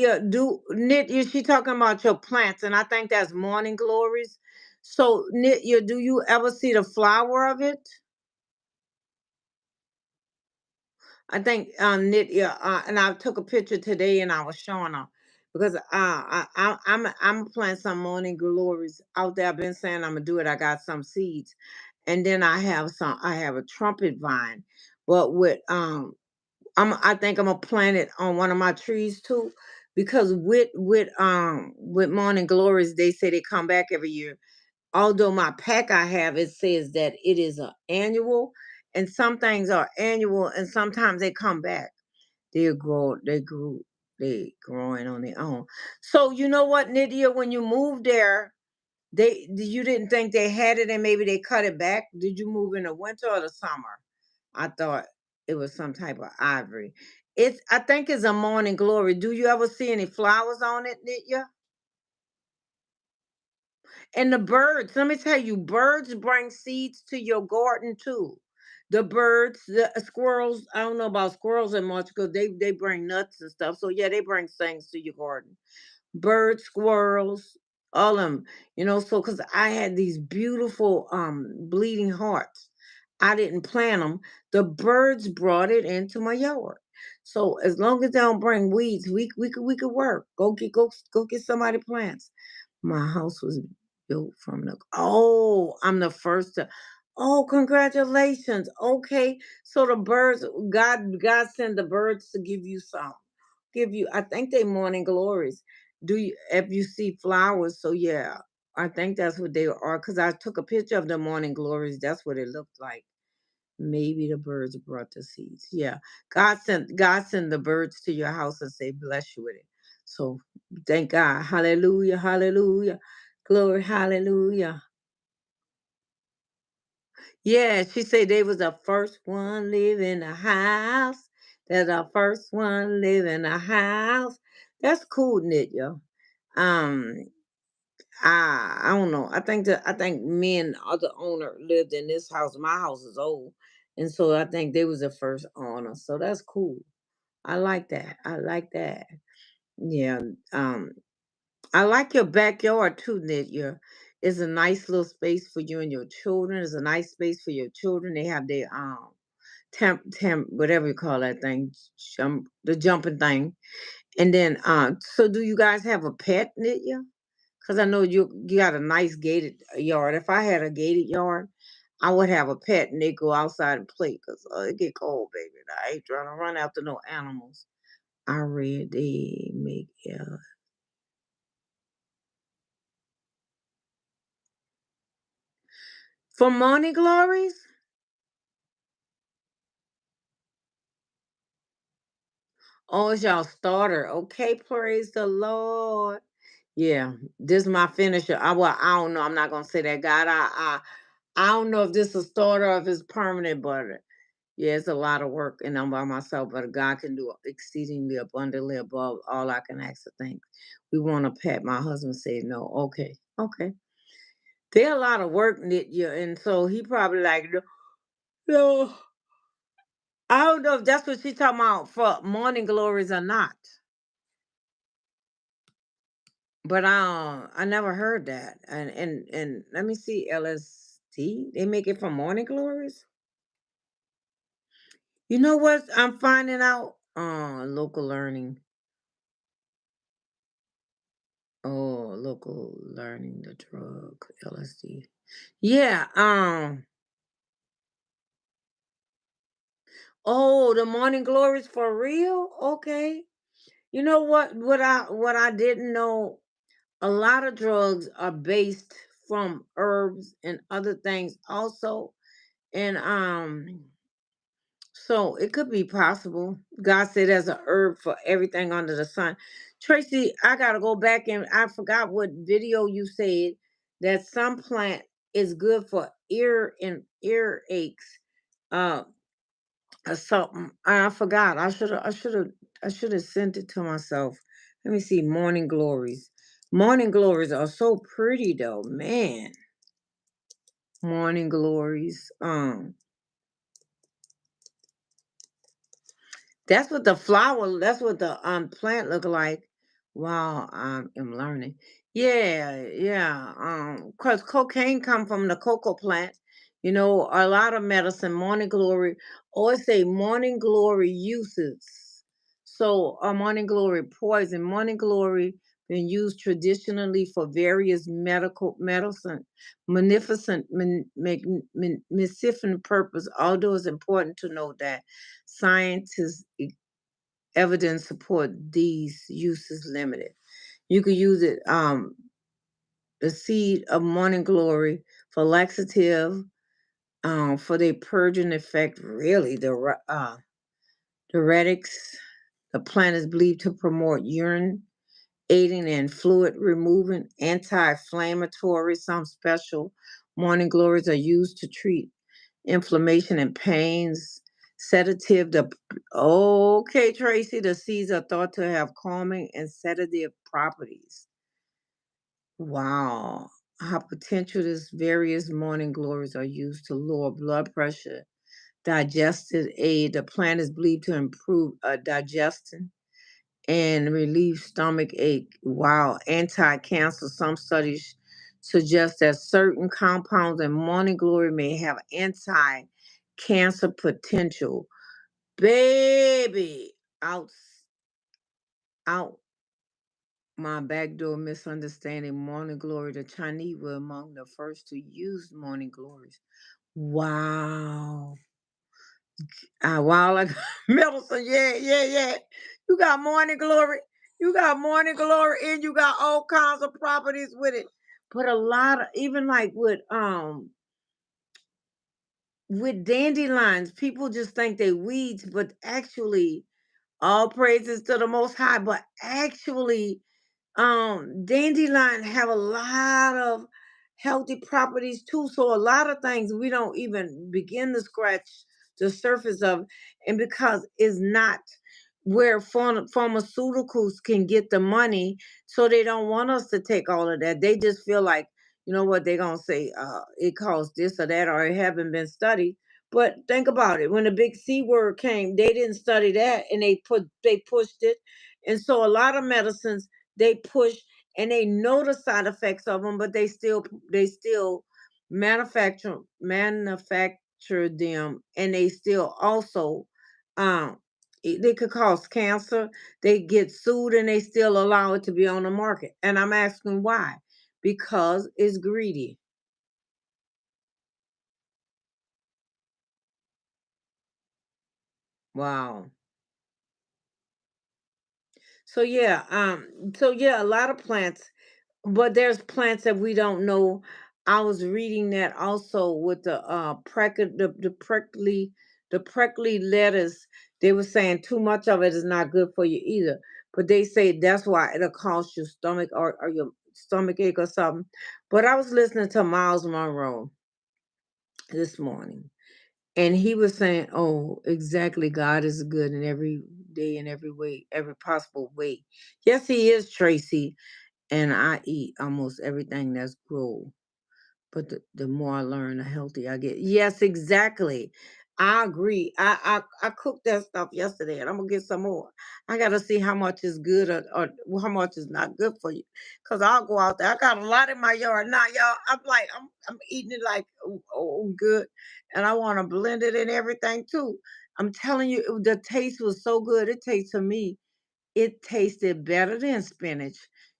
she talking about your plants, and I think that's morning glories. So knit, do you ever see the flower of it? I think knit, and I took a picture today, and I was showing her because I'm planting some morning glories out there. I've been saying I'm gonna do it. I got some seeds, and then I have a trumpet vine, but I think I'm gonna plant it on one of my trees too, because with morning glories, they say they come back every year. Although my pack I have, it says that it is an annual, and some things are annual, and sometimes they come back. They growing on their own. So you know what, Nydia, when you moved there, you didn't think they had it, and maybe they cut it back. Did you move in the winter or the summer? I thought it was some type of ivory. I think it's a morning glory. Do you ever see any flowers on it, Nitya? And the birds, let me tell you, birds bring seeds to your garden too. The birds, the squirrels, I don't know about squirrels that much because they bring nuts and stuff. So yeah, they bring things to your garden. Birds, squirrels, all of them. So because I had these beautiful bleeding hearts. I didn't plant them. The birds brought it into my yard. So as long as they don't bring weeds, we could work. Go get somebody plants. My house was built from the I'm the first to congratulations. Okay. So the birds, God sent the birds to give you some. I think they morning glories. Do you if you see flowers? So yeah, I think that's what they are. Because I took a picture of the morning glories. That's what it looked like. Maybe the birds brought the seeds. Yeah. God sent the birds to your house and say bless you with it. So thank God. Hallelujah. Hallelujah. Glory. Hallelujah. Yeah, she said they was the first one live in the house. They're the first one live in the house. That's cool, Nick, yo. Um, I don't know. I think me and the other owner lived in this house. My house is old, and so I think they was the first owner. So that's cool. I like that. I like that. Yeah. Um, I like your backyard too, Nick. It's a nice little space for you and your children. It's a nice space for your children. They have their temp whatever you call that thing, the jumping thing. And then so do you guys have a pet, Nitya? Because I know you got a nice gated yard. If I had a gated yard, I would have a pet and they go outside and play because it get cold, baby. I ain't trying to run after no animals. I read they make for morning glories. Oh, it's y'all starter. Okay, praise the Lord. Yeah, this is my finisher. I don't know. I'm not gonna say that, God. I don't know if this is a starter or if it's permanent, but yeah, it's a lot of work, and I'm by myself. But God can do exceedingly abundantly above all I can ask or think. We want a pet. My husband said no. Okay, okay. They're a lot of work, yeah, and so he probably like no. No. I don't know if that's what she's talking about for morning glories or not. But I never heard that. And let me see, LSD. They make it from morning glories. You know what? I'm finding out. Local learning. Oh, local learning, the drug LSD. Yeah. Oh, the morning glories for real. Okay. You know what I didn't know. A lot of drugs are based from herbs and other things also, and So it could be possible. God said there's a herb for everything under the sun. Tracy, I gotta go back and I forgot what video you said that some plant is good for ear and ear aches. Uh or something. I forgot. I should have sent it to myself. Let me see. Morning glories. Morning glories are so pretty though, man. Morning glories. That's what the plant look like. Wow, I am learning. Yeah, yeah. Cause cocaine come from the cocoa plant. You know, a lot of medicine, morning glory, always say morning glory uses. So morning glory poison, morning glory been used traditionally for various medical medicine, magnificent, magnificent purpose. Although it's important to know that scientists evidence support these uses limited. You could use it, the seed of morning glory for laxative, for the purging effect. Really, diuretics. The plant is believed to promote urine aiding in fluid removing, anti-inflammatory. Some special morning glories are used to treat inflammation and pains. Sedative. The okay, Tracy. The seeds are thought to have calming and sedative properties. Wow. How potential this various morning glories are used to lower blood pressure, digestive aid. The plant is believed to improve digestion and relieve stomach ache. Wow, anti-cancer. Some studies suggest that certain compounds in morning glory may have anti-cancer potential. Baby, out, out my backdoor misunderstanding. Morning glory. The Chinese were among the first to use morning glories. Wow. Wow, like medicine. Yeah, yeah, yeah. You got morning glory. You got morning glory, and you got all kinds of properties with it. But a lot of even like with dandelions, people just think they weeds, but actually, all praises to the Most High. But actually, dandelion have a lot of healthy properties too. So a lot of things we don't even begin to scratch the surface of, and because it's not where pharmaceuticals can get the money, so they don't want us to take all of that. They just feel like, you know what, they're gonna say, it caused this or that, or it haven't been studied. But think about it. When the big C word came, they didn't study that, and they pushed it. And so a lot of medicines they push, and they know the side effects of them, but they still manufacture them, and they still also um they could cause cancer. They get sued, and they still allow it to be on the market. And I'm asking why? Because it's greedy. Wow. So yeah, a lot of plants, but there's plants that we don't know. I was reading that also with the prickly lettuce. They were saying too much of it is not good for you either. But they say that's why it'll cause your stomach or your stomach ache or something. But I was listening to Miles Monroe this morning, and he was saying, "Oh, exactly. God is good in every day, in every way, every possible way." Yes, He is, Tracy. And I eat almost everything that's grown. But the more I learn, the healthier I get. Yes, exactly. I agree. I cooked that stuff yesterday, and I'm gonna get some more. I gotta see how much is good or how much is not good for you. Cause I'll go out there. I got a lot in my yard now, y'all. I'm eating it like good, and I want to blend it and everything too. I'm telling you, the taste was so good. It tastes to me, it tasted better than spinach,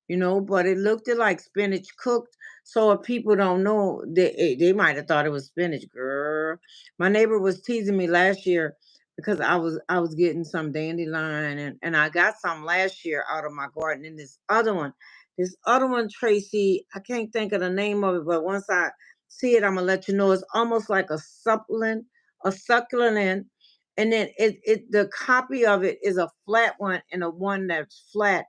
but it looked like spinach cooked. So if people don't know, they might have thought it was spinach, girl. My neighbor was teasing me last year because I was getting some dandelion, and I got some last year out of my garden. And this other one, Tracy, I can't think of the name of it, but once I see it, I'm gonna let you know. It's almost like a succulent, and then the copy of it is a flat one, and the one that's flat,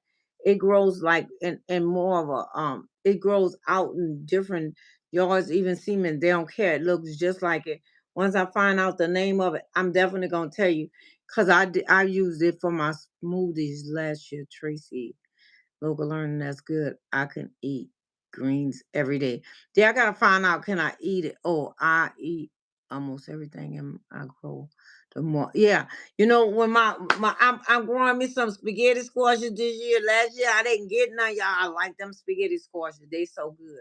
it grows like in more of a it grows out in different yards, even semen. They don't care. It looks just like it. Once I find out the name of it, I'm definitely gonna tell you, because I used it for my smoothies last year, Tracy. Local learning, that's good. I can eat greens every day. Yeah, I gotta find out, can I eat it? Oh, I eat almost everything and I grow the more. Yeah. When I'm growing me some spaghetti squashes this year. Last year I didn't get none, y'all. I like them spaghetti squashes. They so good.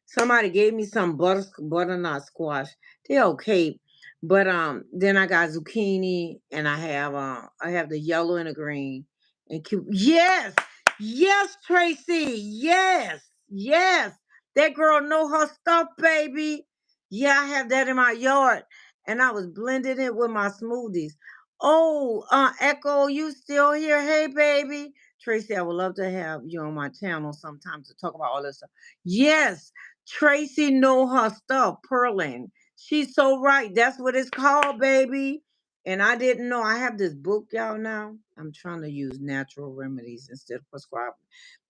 Somebody gave me some butternut squash. They're okay. But then I got zucchini, and I have the yellow and the green and yes, yes, Tracy, yes, yes. That girl know her stuff, baby. Yeah, I have that in my yard, and I was blending it with my smoothies. Oh, Echo, you still here? Hey, baby. Tracy, I would love to have you on my channel sometime to talk about all this stuff. Yes, Tracy know her stuff, Perlin. She's so right. That's what it's called, baby. And I didn't know. I have this book, y'all, now. I'm trying to use natural remedies instead of prescribing.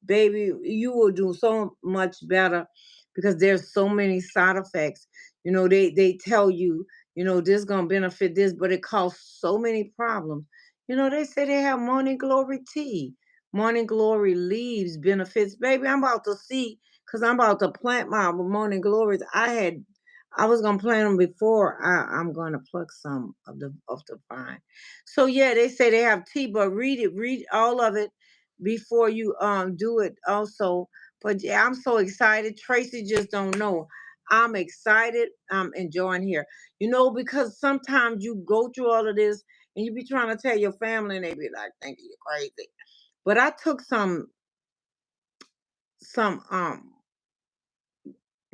Baby, you will do so much better because there's so many side effects. They tell you, this gonna benefit this, but it causes so many problems. They say they have morning glory tea. Morning glory leaves benefits. Baby, I'm about to see, because I'm about to plant my morning glories. I was gonna plant them before I'm gonna pluck some of the vine. So yeah, they say they have tea, but read all of it before you do it also. But yeah, I'm so excited. Tracy just don't know. I'm excited. I'm enjoying here. Because sometimes you go through all of this and you be trying to tell your family and they be like, thinking you're crazy. But I took some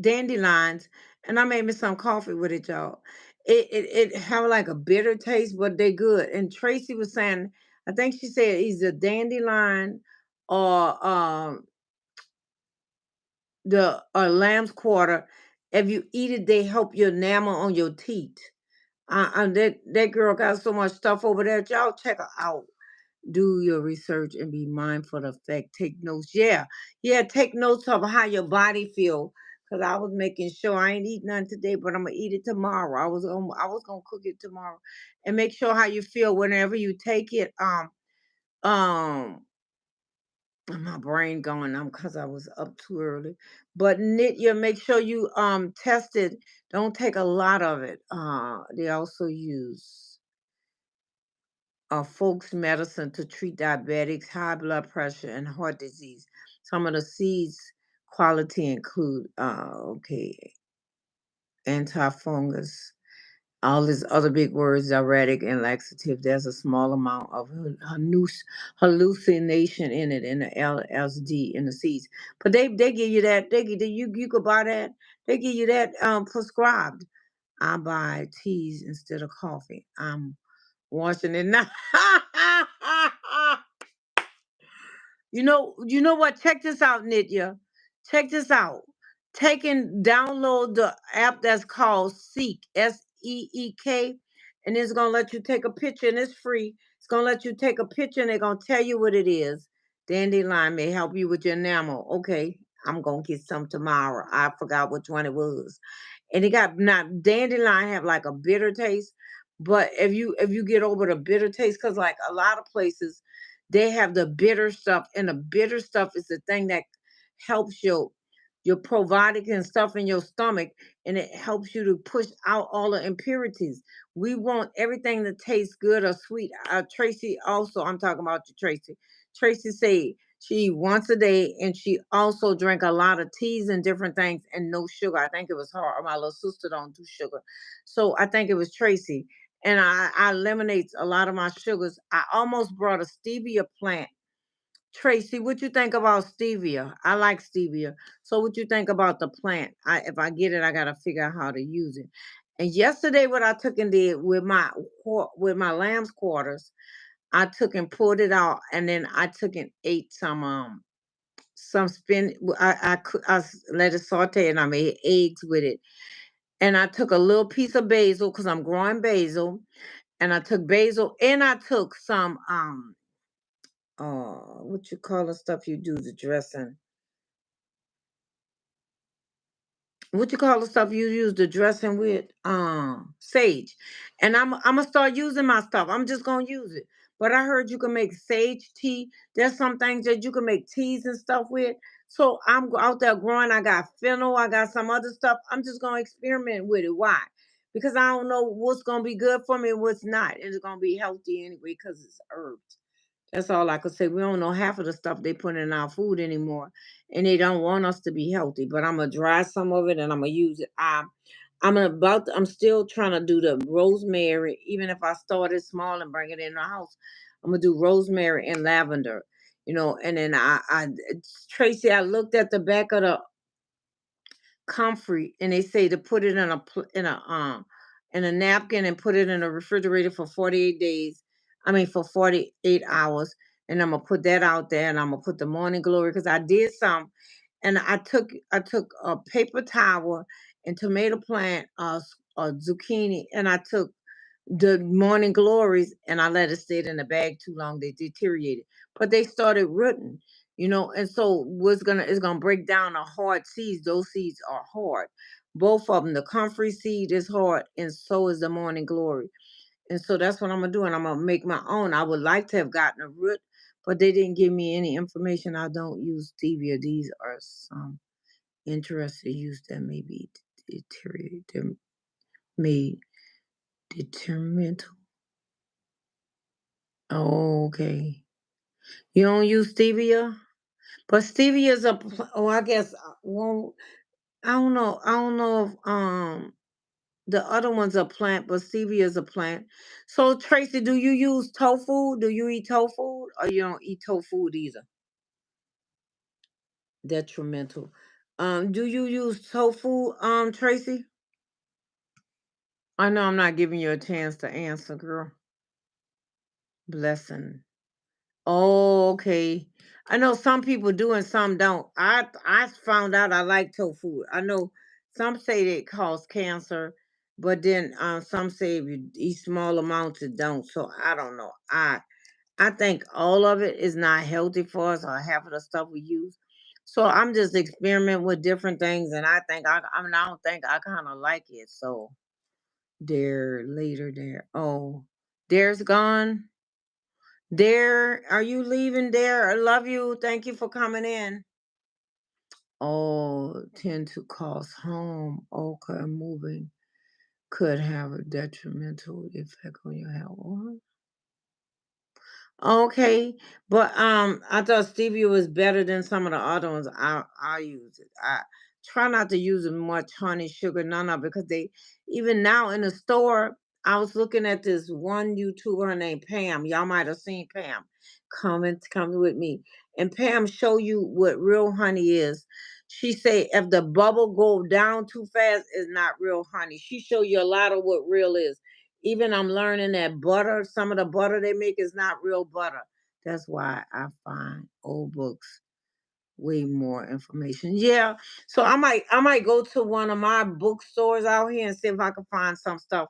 dandelions, and I made me some coffee with it, y'all. It have like a bitter taste, but they good. And Tracy was saying, I think she said either dandelion or the lamb's quarter. If you eat it, they help your enamel on your teeth. That girl got so much stuff over there. Y'all check her out. Do your research and be mindful of the effect. Take notes. Yeah, yeah. Take notes of how your body feel. Cause I was making sure I ain't eat none today, but I'm gonna eat it tomorrow. I was gonna cook it tomorrow, and make sure how you feel whenever you take it. Um, my brain going on because I was up too early. But knit your make sure you test it. Don't take a lot of it. They also use folks medicine to treat diabetics, high blood pressure, and heart disease. Some of the seeds quality include okay, antifungus, all these other big words, diuretic and laxative. There's a small amount of hallucination in it, in the LSD in the seeds. But they give you that. You could buy that. They give you that prescribed. I buy teas instead of coffee. I'm washing it now. You know what? Check this out, Nitya. Check this out. Download the app that's called Seek, SEEK, and it's gonna let you take a picture, and it's free. It's gonna let you take a picture, and they're gonna tell you what it is. Dandelion may help you with your enamel. Okay, I'm gonna get some tomorrow. I forgot which one it was, and it got now dandelion have like a bitter taste, but if you get over the bitter taste, because like a lot of places they have the bitter stuff, and the bitter stuff is the thing that helps your probiotic and stuff in your stomach, and it helps you to push out all the impurities. We want everything to taste good or sweet. Tracy also, I'm talking about you, Tracy. Tracy say she eat once a day, and she also drank a lot of teas and different things, and no sugar. I think it was her. My little sister don't do sugar, so I think it was Tracy. And I eliminate a lot of my sugars. I almost brought a stevia plant. Tracy, what you think about stevia? I like stevia. So what you think about the plant? If I get it, I gotta figure out how to use it. And yesterday, what I took and did with my lamb's quarters, I took and pulled it out, and then I took and ate some spin. Let it saute, and I made eggs with it. And I took a little piece of basil because I'm growing basil, and I took basil, and I took some what you call the stuff you do the dressing. What you call the stuff you use the dressing with? Sage. And I'm gonna start using my stuff. I'm just gonna use it. But I heard you can make sage tea. There's some things that you can make teas and stuff with. So out there growing. I got fennel. I got some other stuff. I'm just gonna experiment with it. Why? Because I don't know what's gonna be good for me and what's not. It's gonna be healthy anyway because it's herbs. That's all I could say. We don't know half of the stuff they put in our food anymore, and they don't want us to be healthy. But I'm gonna dry some of it, and I'm gonna use it. I'm still trying to do the rosemary. Even if I start it small and bring it in the house, I'm gonna do rosemary and lavender. And then Tracy, I looked at the back of the comfrey, and they say to put it in a napkin and put it in a refrigerator for 48 days. I mean for 48 hours. And I'm gonna put that out there, and I'm gonna put the morning glory because I did some, and I took a paper towel and tomato plant, zucchini, and I took the morning glories, and I let it stay in the bag too long. They deteriorated, but they started rooting, and so what's gonna it's gonna break down the hard seeds. Those seeds are hard. Both of them. The comfrey seed is hard, and so is the morning glory. And so that's what I'm gonna do, and I'm gonna make my own. I would like to have gotten a root, but they didn't give me any information. I don't use stevia. These are some interested use that may be deteriorated, may detrimental. Oh, okay. You don't use stevia? But stevia is I guess, well, I don't know if the other one's a plant, but stevia is a plant. So Tracy, do you use tofu? Do you eat tofu, or you don't eat tofu either? Detrimental. Do you use tofu, Tracy? I know I'm not giving you a chance to answer, girl. Blessing. Oh, okay. I know some people do and some don't. I found out I like tofu. I know some say that it causes cancer, but then some say if you eat small amounts it don't. So I don't know. I think all of it is not healthy for us, or half of the stuff we use. So I'm just experimenting with different things, and I don't think I kind of like it. So there later there. Oh, there's gone. Dare, are you leaving there? I love you. Thank you for coming in. Oh, tend to cause harm. Okay, moving could have a detrimental effect on your health. What? Okay, but I thought stevia was better than some of the other ones. I use it. I try not to use as much honey, sugar, none of it, because they even now in the store. I was looking at this one YouTuber named Pam. Y'all might have seen Pam. Come with me, and Pam show you what real honey is. She say if the bubble go down too fast, it's not real honey. She show you a lot of what real is. Even I'm learning that butter, some of the butter they make is not real butter. That's why I find old books way more information. Yeah. So I might go to one of my bookstores out here and see if I can find some stuff.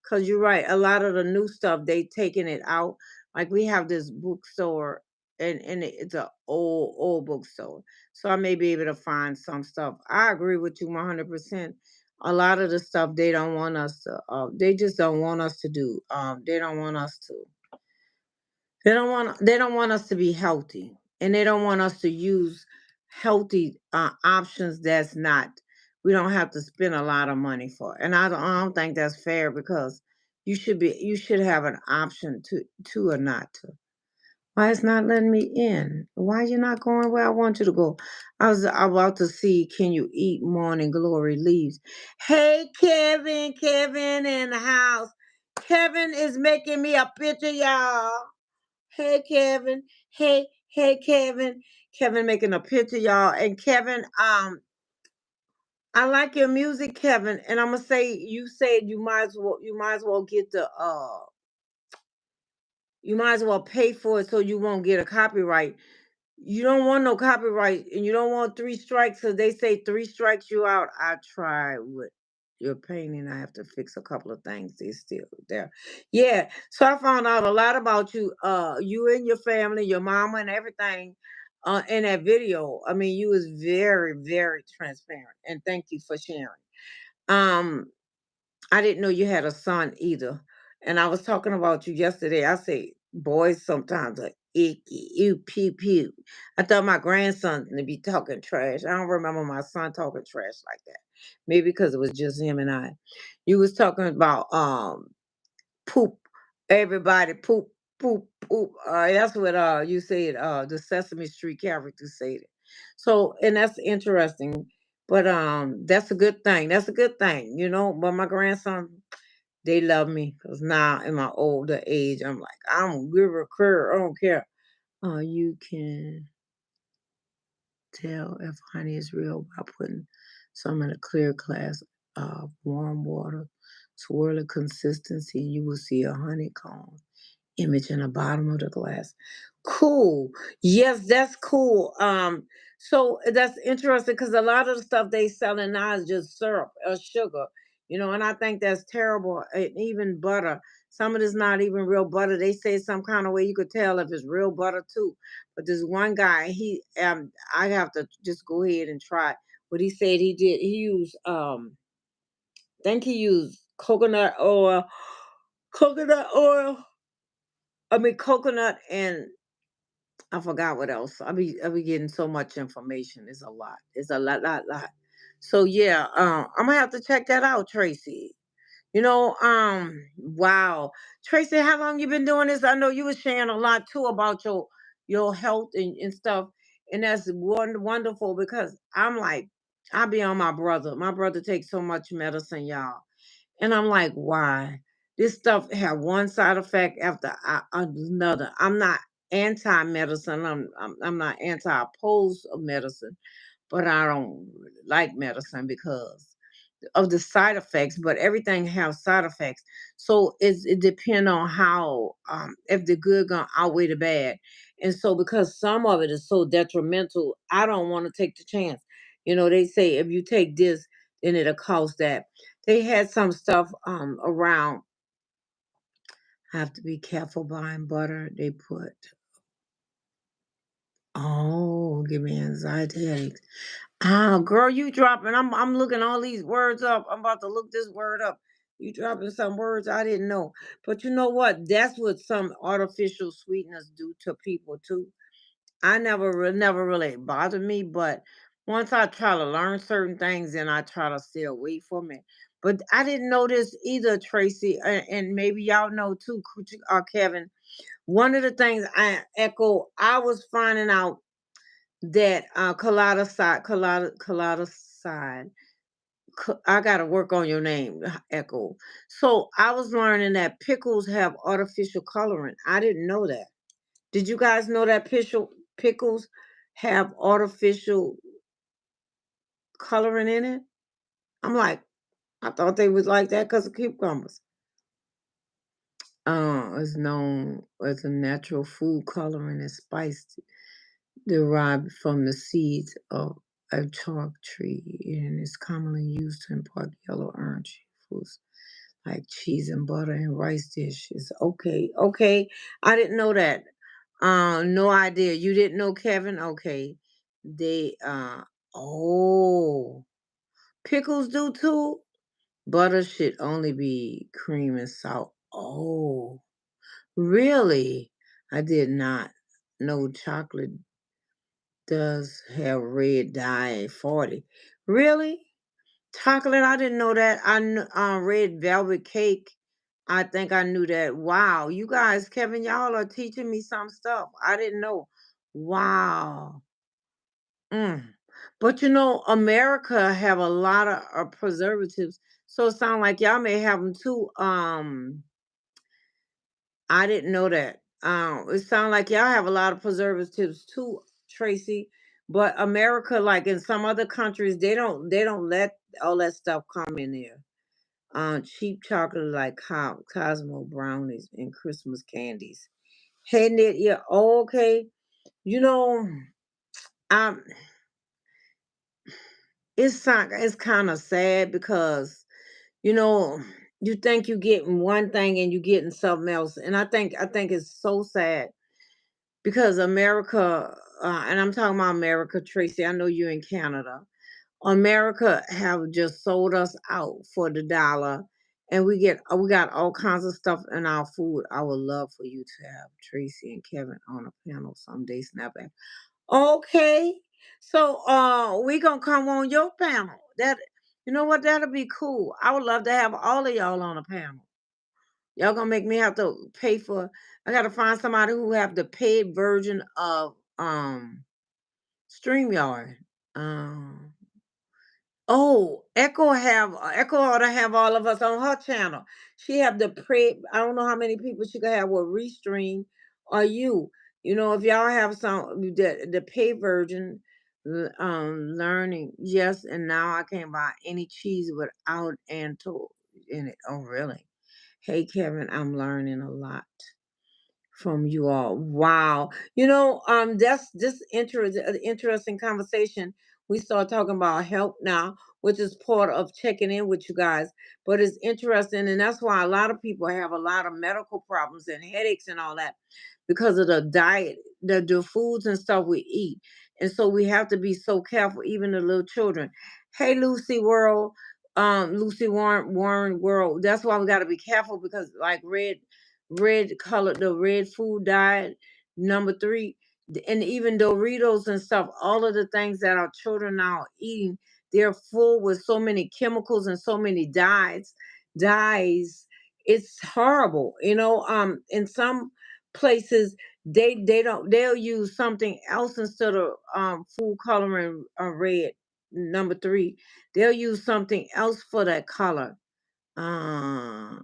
Cause you're right, a lot of the new stuff they taking it out. Like we have this bookstore, and it's a old bookstore. So I may be able to find some stuff. I agree with you 100%. A lot of the stuff they don't want us to they just don't want us to do. They don't want us to they don't want us to be healthy, and they don't want us to use healthy options that's not we don't have to spend a lot of money for. And I don't think that's fair because you should have an option to or not to. Why it's not letting me in? Why you not going where I want you to go? I was about to see, can you eat morning glory leaves? Hey Kevin in the house. Kevin is making me a picture, y'all. Hey Kevin. Hey Kevin. Kevin making a picture, y'all. And Kevin, I like your music, Kevin. And I'm gonna say you said you might as well get you might as well pay for it so you won't get a copyright. You don't want no copyright, and you don't want three strikes because they say three strikes you out. I tried with your painting. I have to fix a couple of things. They're still there. Yeah. So I found out a lot about you, you and your family, your mama and everything, in that video. I mean, you was very, very transparent. And thank you for sharing. Um, I didn't know you had a son either. And I was talking about you yesterday. I say boys sometimes are icky, ew, pew, pew. I thought my grandson to be talking trash. I don't remember my son talking trash like that. Maybe because it was just him and I. You was talking about poop. Everybody poop, poop, poop. That's what you said. The Sesame Street characters said it. So, and that's interesting. But that's a good thing. That's a good thing, you know. But my grandson, they love me because now in my older age, I'm like, I'm give a curve. I don't care. You can tell if honey is real by putting some in a clear glass of warm water. Swirl the consistency. You will see a honeycomb image in the bottom of the glass. Cool. Yes, that's cool. So that's interesting because a lot of the stuff they selling now is just syrup or sugar, you know, and I think that's terrible. And even butter. Some of it's not even real butter. They say some kind of way you could tell if it's real butter too. But this one guy, I have to just go ahead and try what he said he did. He used I think he used coconut oil. I mean coconut and I forgot what else. I be getting so much information. It's a lot. It's a lot. So yeah, I'm gonna have to check that out, Tracy. You know, wow, Tracy, how long you been doing this? I know you were sharing a lot too about your health and stuff, and that's wonderful because I'm like, I be on my brother. My brother takes so much medicine, y'all. And I'm like, why? This stuff have one side effect after another. I'm not anti-medicine. I'm not anti-opposed of medicine, but I don't like medicine because of the side effects. But everything has side effects, so it depends on how if the good gonna outweigh the bad. And so because some of it is so detrimental, I don't want to take the chance. You know, they say if you take this, then it'll cause that. They had some stuff around. Have to be careful buying butter. They put give me anxiety headaches. Girl, you dropping. I'm looking all these words up. I'm about to look this word up. You dropping some words I didn't know. But you know what? That's what some artificial sweeteners do to people too. I never really bothered me, but once I try to learn certain things, then I try to stay away from it. But I didn't know this either, Tracy, and maybe y'all know too, Kevin. One of the things I was finding out that colloidoside. I got to work on your name, Echo. So I was learning that pickles have artificial coloring. I didn't know that. Did you guys know that pickles have artificial coloring in it? I'm like, I thought they was like that because of cucumbers. It's known as a natural food coloring and spice derived from the seeds of a chalk tree and is commonly used to impart yellow orange foods like cheese and butter and rice dishes. Okay, okay. I didn't know that. No idea. You didn't know, Kevin? Okay. They oh, pickles do too. Butter should only be cream and salt. Oh, really? I did not know chocolate does have red dye at 40. Really? Chocolate? I didn't know that. I knew red velvet cake. I think I knew that. Wow, you guys, Kevin, y'all are teaching me some stuff I didn't know. Wow. Mm. But you know, America have a lot of preservatives, so it sounds like y'all may have them too. I didn't know that. It sounds like y'all have a lot of preservatives too, Tracy. But America, like in some other countries, they don't let all that stuff come in there. Cheap chocolate like Cosmo brownies and Christmas candies. Hadn't it? Yeah. Oh, okay. You know, um, it's kind of sad because You know, you think you're getting one thing and you're getting something else. And I think it's so sad because America, and I'm talking about America, Tracy. I know you're in Canada. America have just sold us out for the dollar, and we got all kinds of stuff in our food. I would love for you to have Tracy and Kevin on a panel someday. Snapback. Okay, so we gonna come on your panel. That you know what? That'll be cool. I would love to have all of y'all on a panel. Y'all gonna make me have to pay for. I gotta find somebody who have the paid version of StreamYard. Um, Oh, Echo ought to have all of us on her channel. She have the pre. I don't know how many people she could have with Restream or you. You know, if y'all have some the pay version, learning yes, and now I can't buy any cheese without Anto in it. Oh, really? Hey, Kevin, I'm learning a lot from you all. Wow. That's this interesting conversation. We start talking about help now, which is part of checking in with you guys. But it's interesting, and that's why a lot of people have a lot of medical problems and headaches and all that because of the diet, the foods and stuff we eat. And so we have to be so careful, even the little children. Hey, Lucy World, Lucy Warren World. That's why we got to be careful because, like red color, the red food diet, number three, and even Doritos and stuff, all of the things that our children now are eating, they're full with so many chemicals and so many dyes. It's horrible. In some places they'll use something else instead of food coloring red. Number three, they'll use something else for that color. Uh,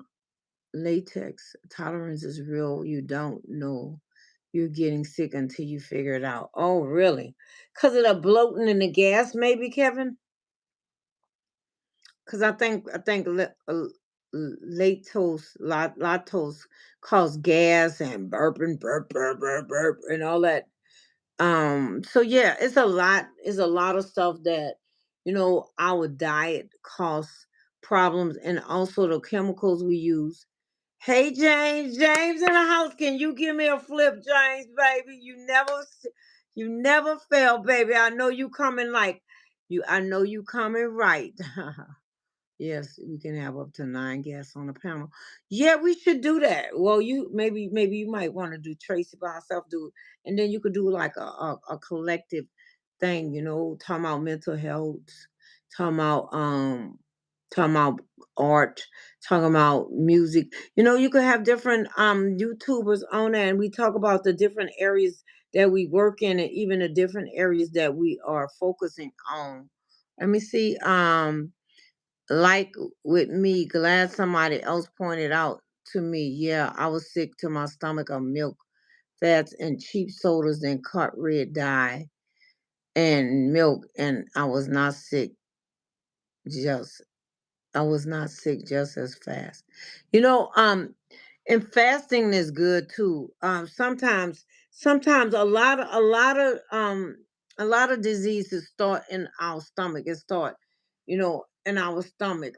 Latex tolerance is real. You don't know you're getting sick until you figure it out. Oh, really? Because of the bloating and the gas, maybe, Kevin? Because I think lactose cause gas and burping, burp, and all that. So yeah, it's a lot of stuff that our diet causes problems, and also the chemicals we use. Hey, James in the house. Can you give me a flip, James, baby? You never fail, baby. I know you coming like you. I know you coming right. Yes, we can have up to 9 guests on the panel. Yeah, we should do that. Well, maybe you might want to do Tracy by herself, do, and then you could do like a collective thing. Talking about mental health, talking about talking about art, talking about music. You could have different YouTubers on there, and we talk about the different areas that we work in, and even the different areas that we are focusing on. Let me see. Like with me, glad somebody else pointed out to me. Yeah, I was sick to my stomach of milk, fats, and cheap sodas, and cut red dye and milk, and just I was not sick just as fast. You know, and fasting is good too. Sometimes a lot of diseases start in our stomach. It start, in our stomach.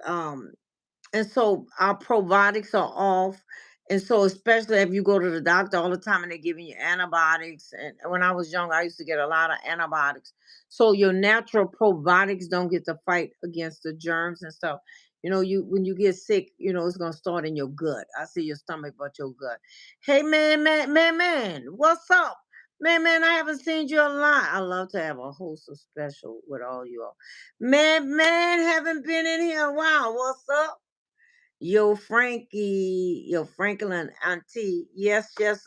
And so our probiotics are off. And so, especially if you go to the doctor all the time and they're giving you antibiotics. And when I was young, I used to get a lot of antibiotics. So your natural probiotics don't get to fight against the germs and stuff. You when you get sick, it's gonna start in your gut. I see your stomach, but your gut. Hey, man, what's up? Man, I haven't seen you a lot. I love to have a host of special with all you all. Man, haven't been in here a while. What's up? Yo Franklin auntie. Yes, yes.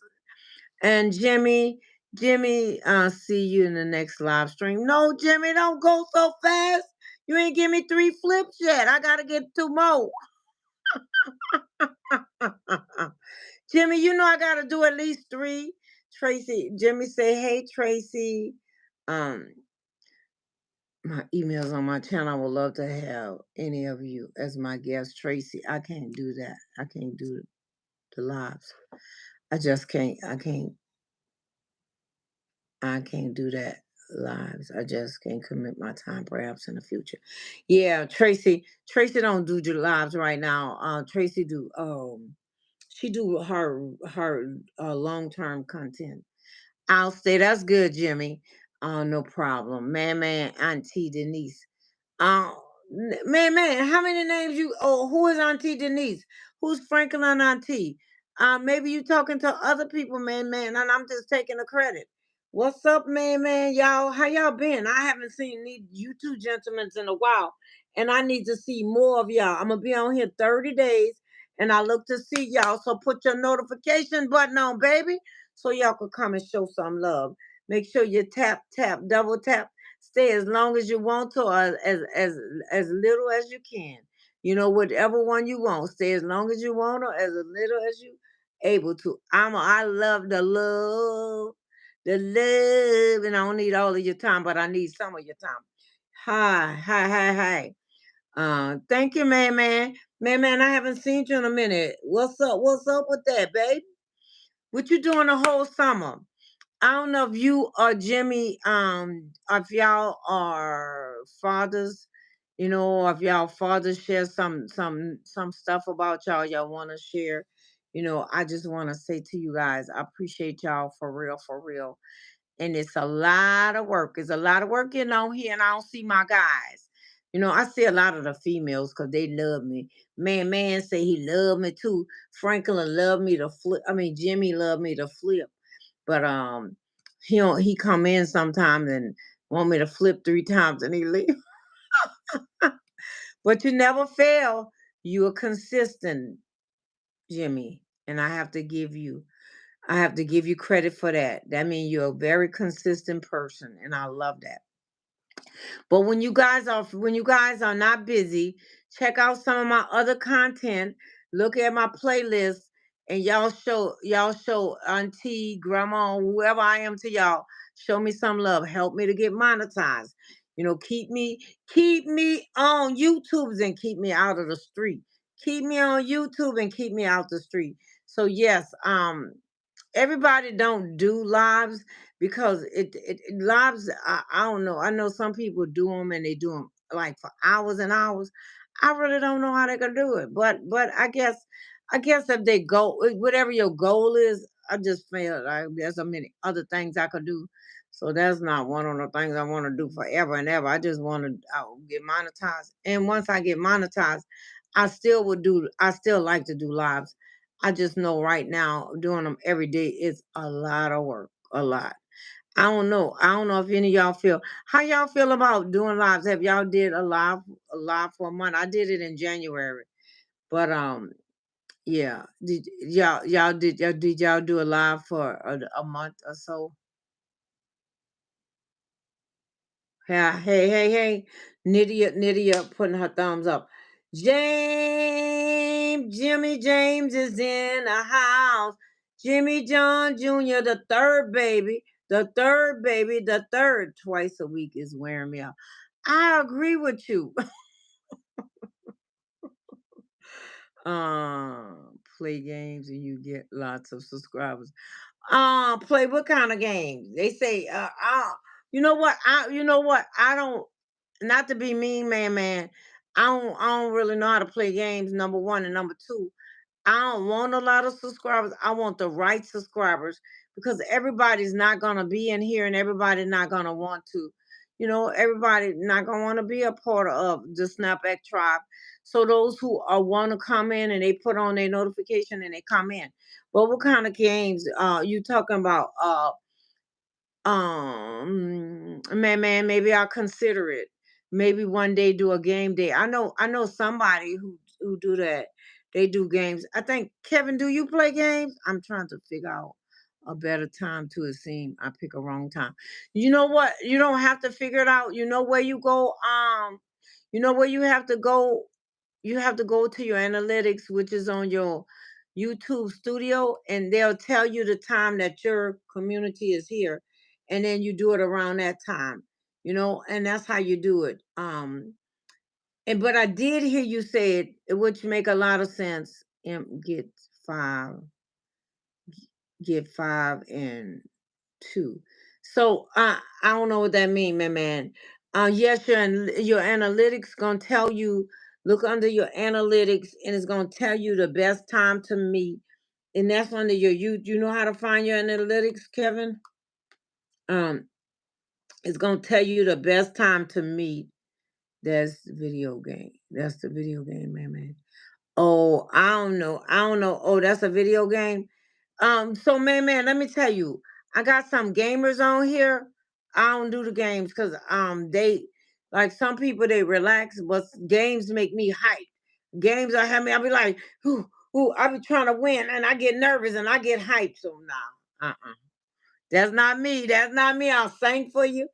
And Jimmy, see you in the next live stream. No, Jimmy, don't go so fast. You ain't give me 3 flips yet. I gotta get 2 more. Jimmy, I gotta do at least 3. Jimmy say, hey Tracy. Um, my emails on my channel. I would love to have any of you as my guest. Tracy, I can't do that. I can't do the lives. I just can't. I can't do that. lives. I just can't commit my time, perhaps in the future. Yeah, Tracy. Tracy don't do lives right now. Tracy do. She do her long term content. I'll stay. That's good, Jimmy. No problem. Man, Auntie Denise. Uh, man, how many names you? Oh, who is Auntie Denise? Who's Franklin Auntie? Maybe you talking to other people, man, and I'm just taking the credit. What's up, man? Y'all, how y'all been? I haven't seen you two gentlemen in a while, and I need to see more of y'all. I'm gonna be on here 30 days, and I look to see y'all. So put your notification button on, baby, so y'all can come and show some love. Make sure you tap, double tap. Stay as long as you want to, or as little as you can. You know, whatever one you want. Stay as long as you want, or as little as you able to. I love the love, and I don't need all of your time, but I need some of your time. Hi. Thank you, man. I haven't seen you in a minute. What's up? What's up with that, babe? What you doing the whole summer? I don't know if you or Jimmy, if y'all are fathers, or if y'all fathers share some stuff about y'all want to share. I just want to say to you guys, I appreciate y'all for real, for real. And it's a lot of work. It's a lot of work getting on here, and I don't see my guys. I see a lot of the females because they love me. Man say he loved me too. Franklin loved me to flip. I mean, Jimmy loved me to flip. But he come in sometimes and want me to flip 3 times and he leave. But you never fail. You are consistent, Jimmy. And I have to give you credit for that. That means you're a very consistent person, and I love that. But when you guys are not busy, check out some of my other content. Look at my playlist, and y'all show auntie, grandma, whoever I am to y'all. Show me some love. Help me to get monetized. Keep me on YouTube and keep me out of the street. Keep me on YouTube and keep me out the street. So yes, everybody don't do lives because lives. I don't know. I know some people do them and they do them like for hours and hours. I really don't know how they can do it, but I guess if they go whatever your goal is, I just feel like there's so many other things I could do. So that's not one of the things I want to do forever and ever. I just want to get monetized, and once I get monetized, I still like to do lives. I just know right now doing them every day is a lot of work. A lot. I don't know. I don't know if any of y'all feel how y'all feel about doing lives. Have y'all did a live for a month? I did it in January. But yeah. Did y'all do a live for a month or so? Yeah, hey. Nydia putting her thumbs up. Jimmy James is in the house. Jimmy John Jr., the third baby. The third twice a week is wearing me out. I agree with you. Play games and you get lots of subscribers. Play what kind of games? They say, you know what? I don't, not to be mean, man. I don't really know how to play games, number one. And number two, I don't want a lot of subscribers. I want the right subscribers because everybody's not gonna be in here and everybody's not gonna want to. Everybody not gonna want to be a part of the Snapback tribe. So those who are want to come in and they put on their notification and they come in. But what kind of games you talking about? Man, maybe I'll consider it. Maybe one day do a game day. I know somebody who do that. They do games. I think Kevin, do you play games? I'm trying to figure out a better time to it seem I pick a wrong time. You know what? You don't have to figure it out. You know where you go. You know where you have to go. You have to go to your analytics, which is on your YouTube studio, and they'll tell you the time that your community is here, and then you do it around that time. And that's how you do it. And but I did hear you say it, which make a lot of sense. Five, get 5 and 2. So I don't know what that mean, man. Yes, your analytics gonna tell you. Look under your analytics, and it's gonna tell you the best time to meet. And that's under your you know how to find your analytics, Kevin. Um, it's gonna tell you the best time to meet. That's the video game. That's the video game, man. Oh, I don't know. I don't know. Oh, that's a video game. So man, let me tell you, I got some gamers on here. I don't do the games because they like some people they relax, but games make me hype. Games are having me, I'll be like, ooh, I be trying to win and I get nervous and I get hyped. So nah, that's not me. That's not me. I'll sing for you.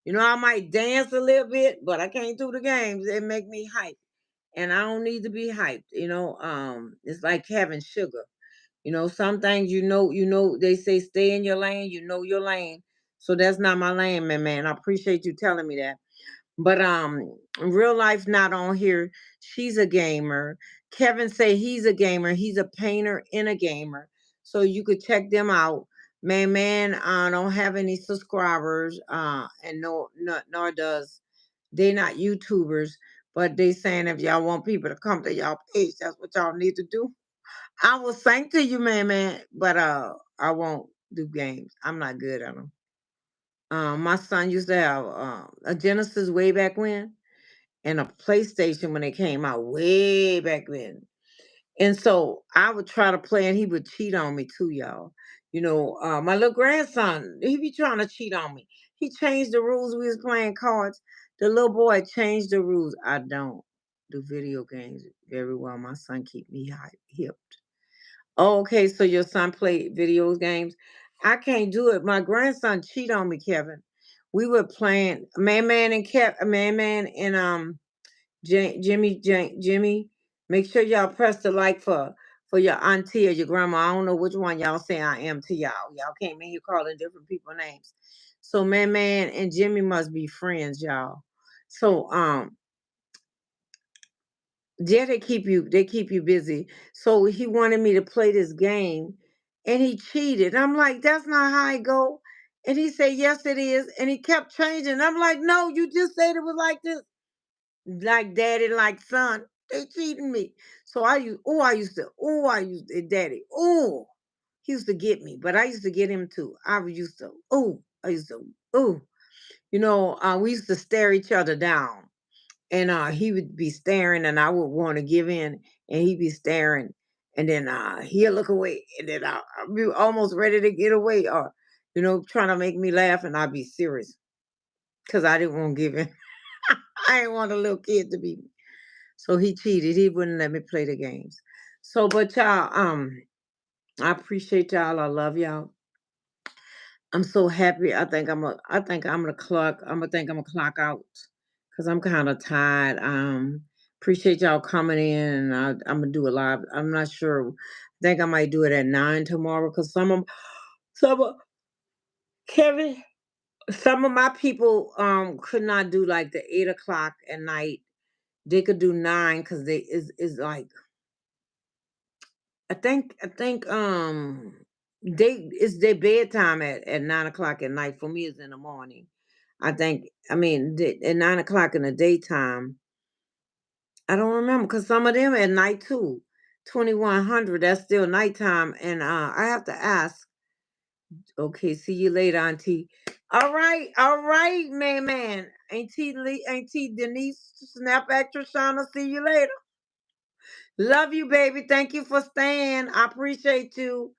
You know, I might dance a little bit, but I can't do the games. It make me hype. And I don't need to be hyped. It's like having sugar. Some things they say stay in your lane, your lane. So that's not my lane, man. I appreciate you telling me that. But real life not on here. She's a gamer. Kevin say he's a gamer. He's a painter and a gamer. So you could check them out. Man, don't have any subscribers, and nor does they not YouTubers, but they saying if y'all want people to come to y'all page, that's what y'all need to do. I will sing to you, man, but I won't do games. I'm not good at them. My son used to have a Genesis way back when, and a PlayStation when they came out way back then. And so I would try to play, and he would cheat on me too, y'all. My little grandson, he be trying to cheat on me. He changed the rules. We was playing cards. The little boy changed the rules. I don't do video games very well. My son keep me hip. Oh, okay, so your son played video games. I can't do it. My grandson cheat on me, Kevin. We were playing Man and Jimmy. Make sure y'all press the like for your auntie or your grandma. I don't know which one y'all say I am to y'all. Y'all came in here calling different people names. So Man and Jimmy must be friends, y'all. So yeah, they keep you busy. So he wanted me to play this game and he cheated. I'm like, that's not how I go. And he said, yes, it is. And he kept changing. I'm like, no, you just said it was like this. Like daddy, like son. They cheating me. So I used to, daddy. Oh, he used to get me, but I used to get him too. I used to, oh, we used to stare each other down, and he would be staring and I would want to give in, and he'd be staring, and then he'll look away, and then I'll be almost ready to get away, or trying to make me laugh, and I'd be serious because I didn't want to give in. I didn't want a little kid to be me. So he cheated. He wouldn't let me play the games. So but y'all, I appreciate y'all. I love y'all. I'm so happy. I think I'm gonna clock out because I'm kind of tired. Appreciate y'all coming in, and I'm gonna do a live. I'm not sure. I think I might do it at 9 tomorrow because some of Kevin, some of my people could not do like the 8 o'clock at night. They could do 9 because they is like I think they it's their bedtime at 9 o'clock at night. For me, it's in the morning. At 9 o'clock in the daytime. I don't remember because some of them at night too. 2100. That's still nighttime, and I have to ask. Okay, see you later, Auntie. All right, man. Auntie Denise, Snap Actress, Shauna. See you later. Love you, baby. Thank you for staying. I appreciate you.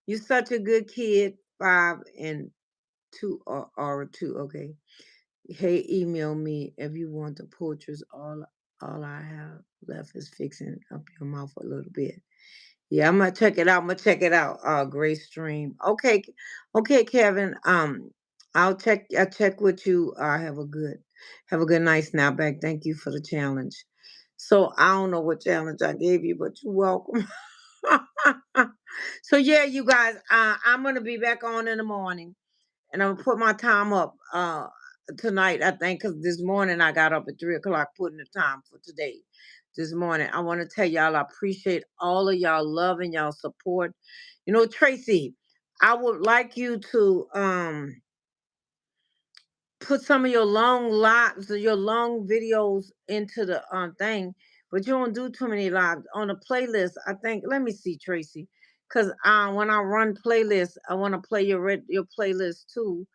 You're such a good kid. 5 and 2 or 2. Okay. Hey, email me if you want the portraits. All I have left is fixing up your mouth a little bit. Yeah, I'm gonna check it out. Great stream. Okay, Kevin. I'll check with you. Have a good night, Snapback. Thank you for the challenge. So I don't know what challenge I gave you, but you're welcome. So yeah, you guys, I'm gonna be back on in the morning, and I'm gonna put my time up tonight. I think because this morning I got up at 3 o'clock putting the time for today. This morning, I want to tell y'all I appreciate all of y'all love and y'all support. Tracy, I would like you to put some of your long lives or your long videos into the thing, but you don't do too many lives on the playlist. I think. Let me see, Tracy, because when I run playlists, I want to play your playlist too.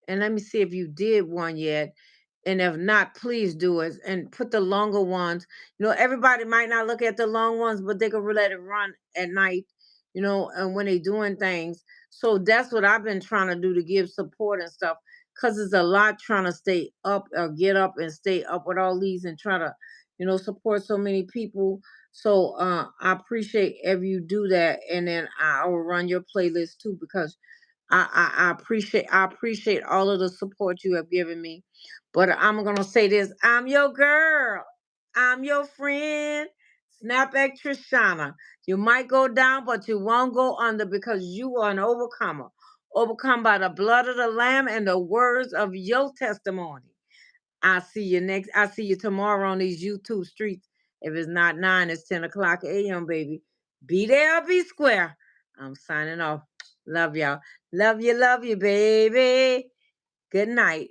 And let me see if you did one yet. And if not, please do it and put the longer ones. Everybody might not look at the long ones, but they can let it run at night, and when they doing things. So that's what I've been trying to do to give support and stuff. Cause it's a lot trying to stay up or get up and stay up with all these and try to, support so many people. So I appreciate if you do that, and then I will run your playlist too because I appreciate all of the support you have given me. But I'm gonna say this: I'm your girl. I'm your friend. Snapback Trishana. You might go down, but you won't go under because you are an overcomer. Overcome by the blood of the Lamb and the words of your testimony. I see you tomorrow on these YouTube streets. If it's not 9, it's 10 o'clock a.m., baby. Be there or be square. I'm signing off. Love y'all. Love you, baby. Good night.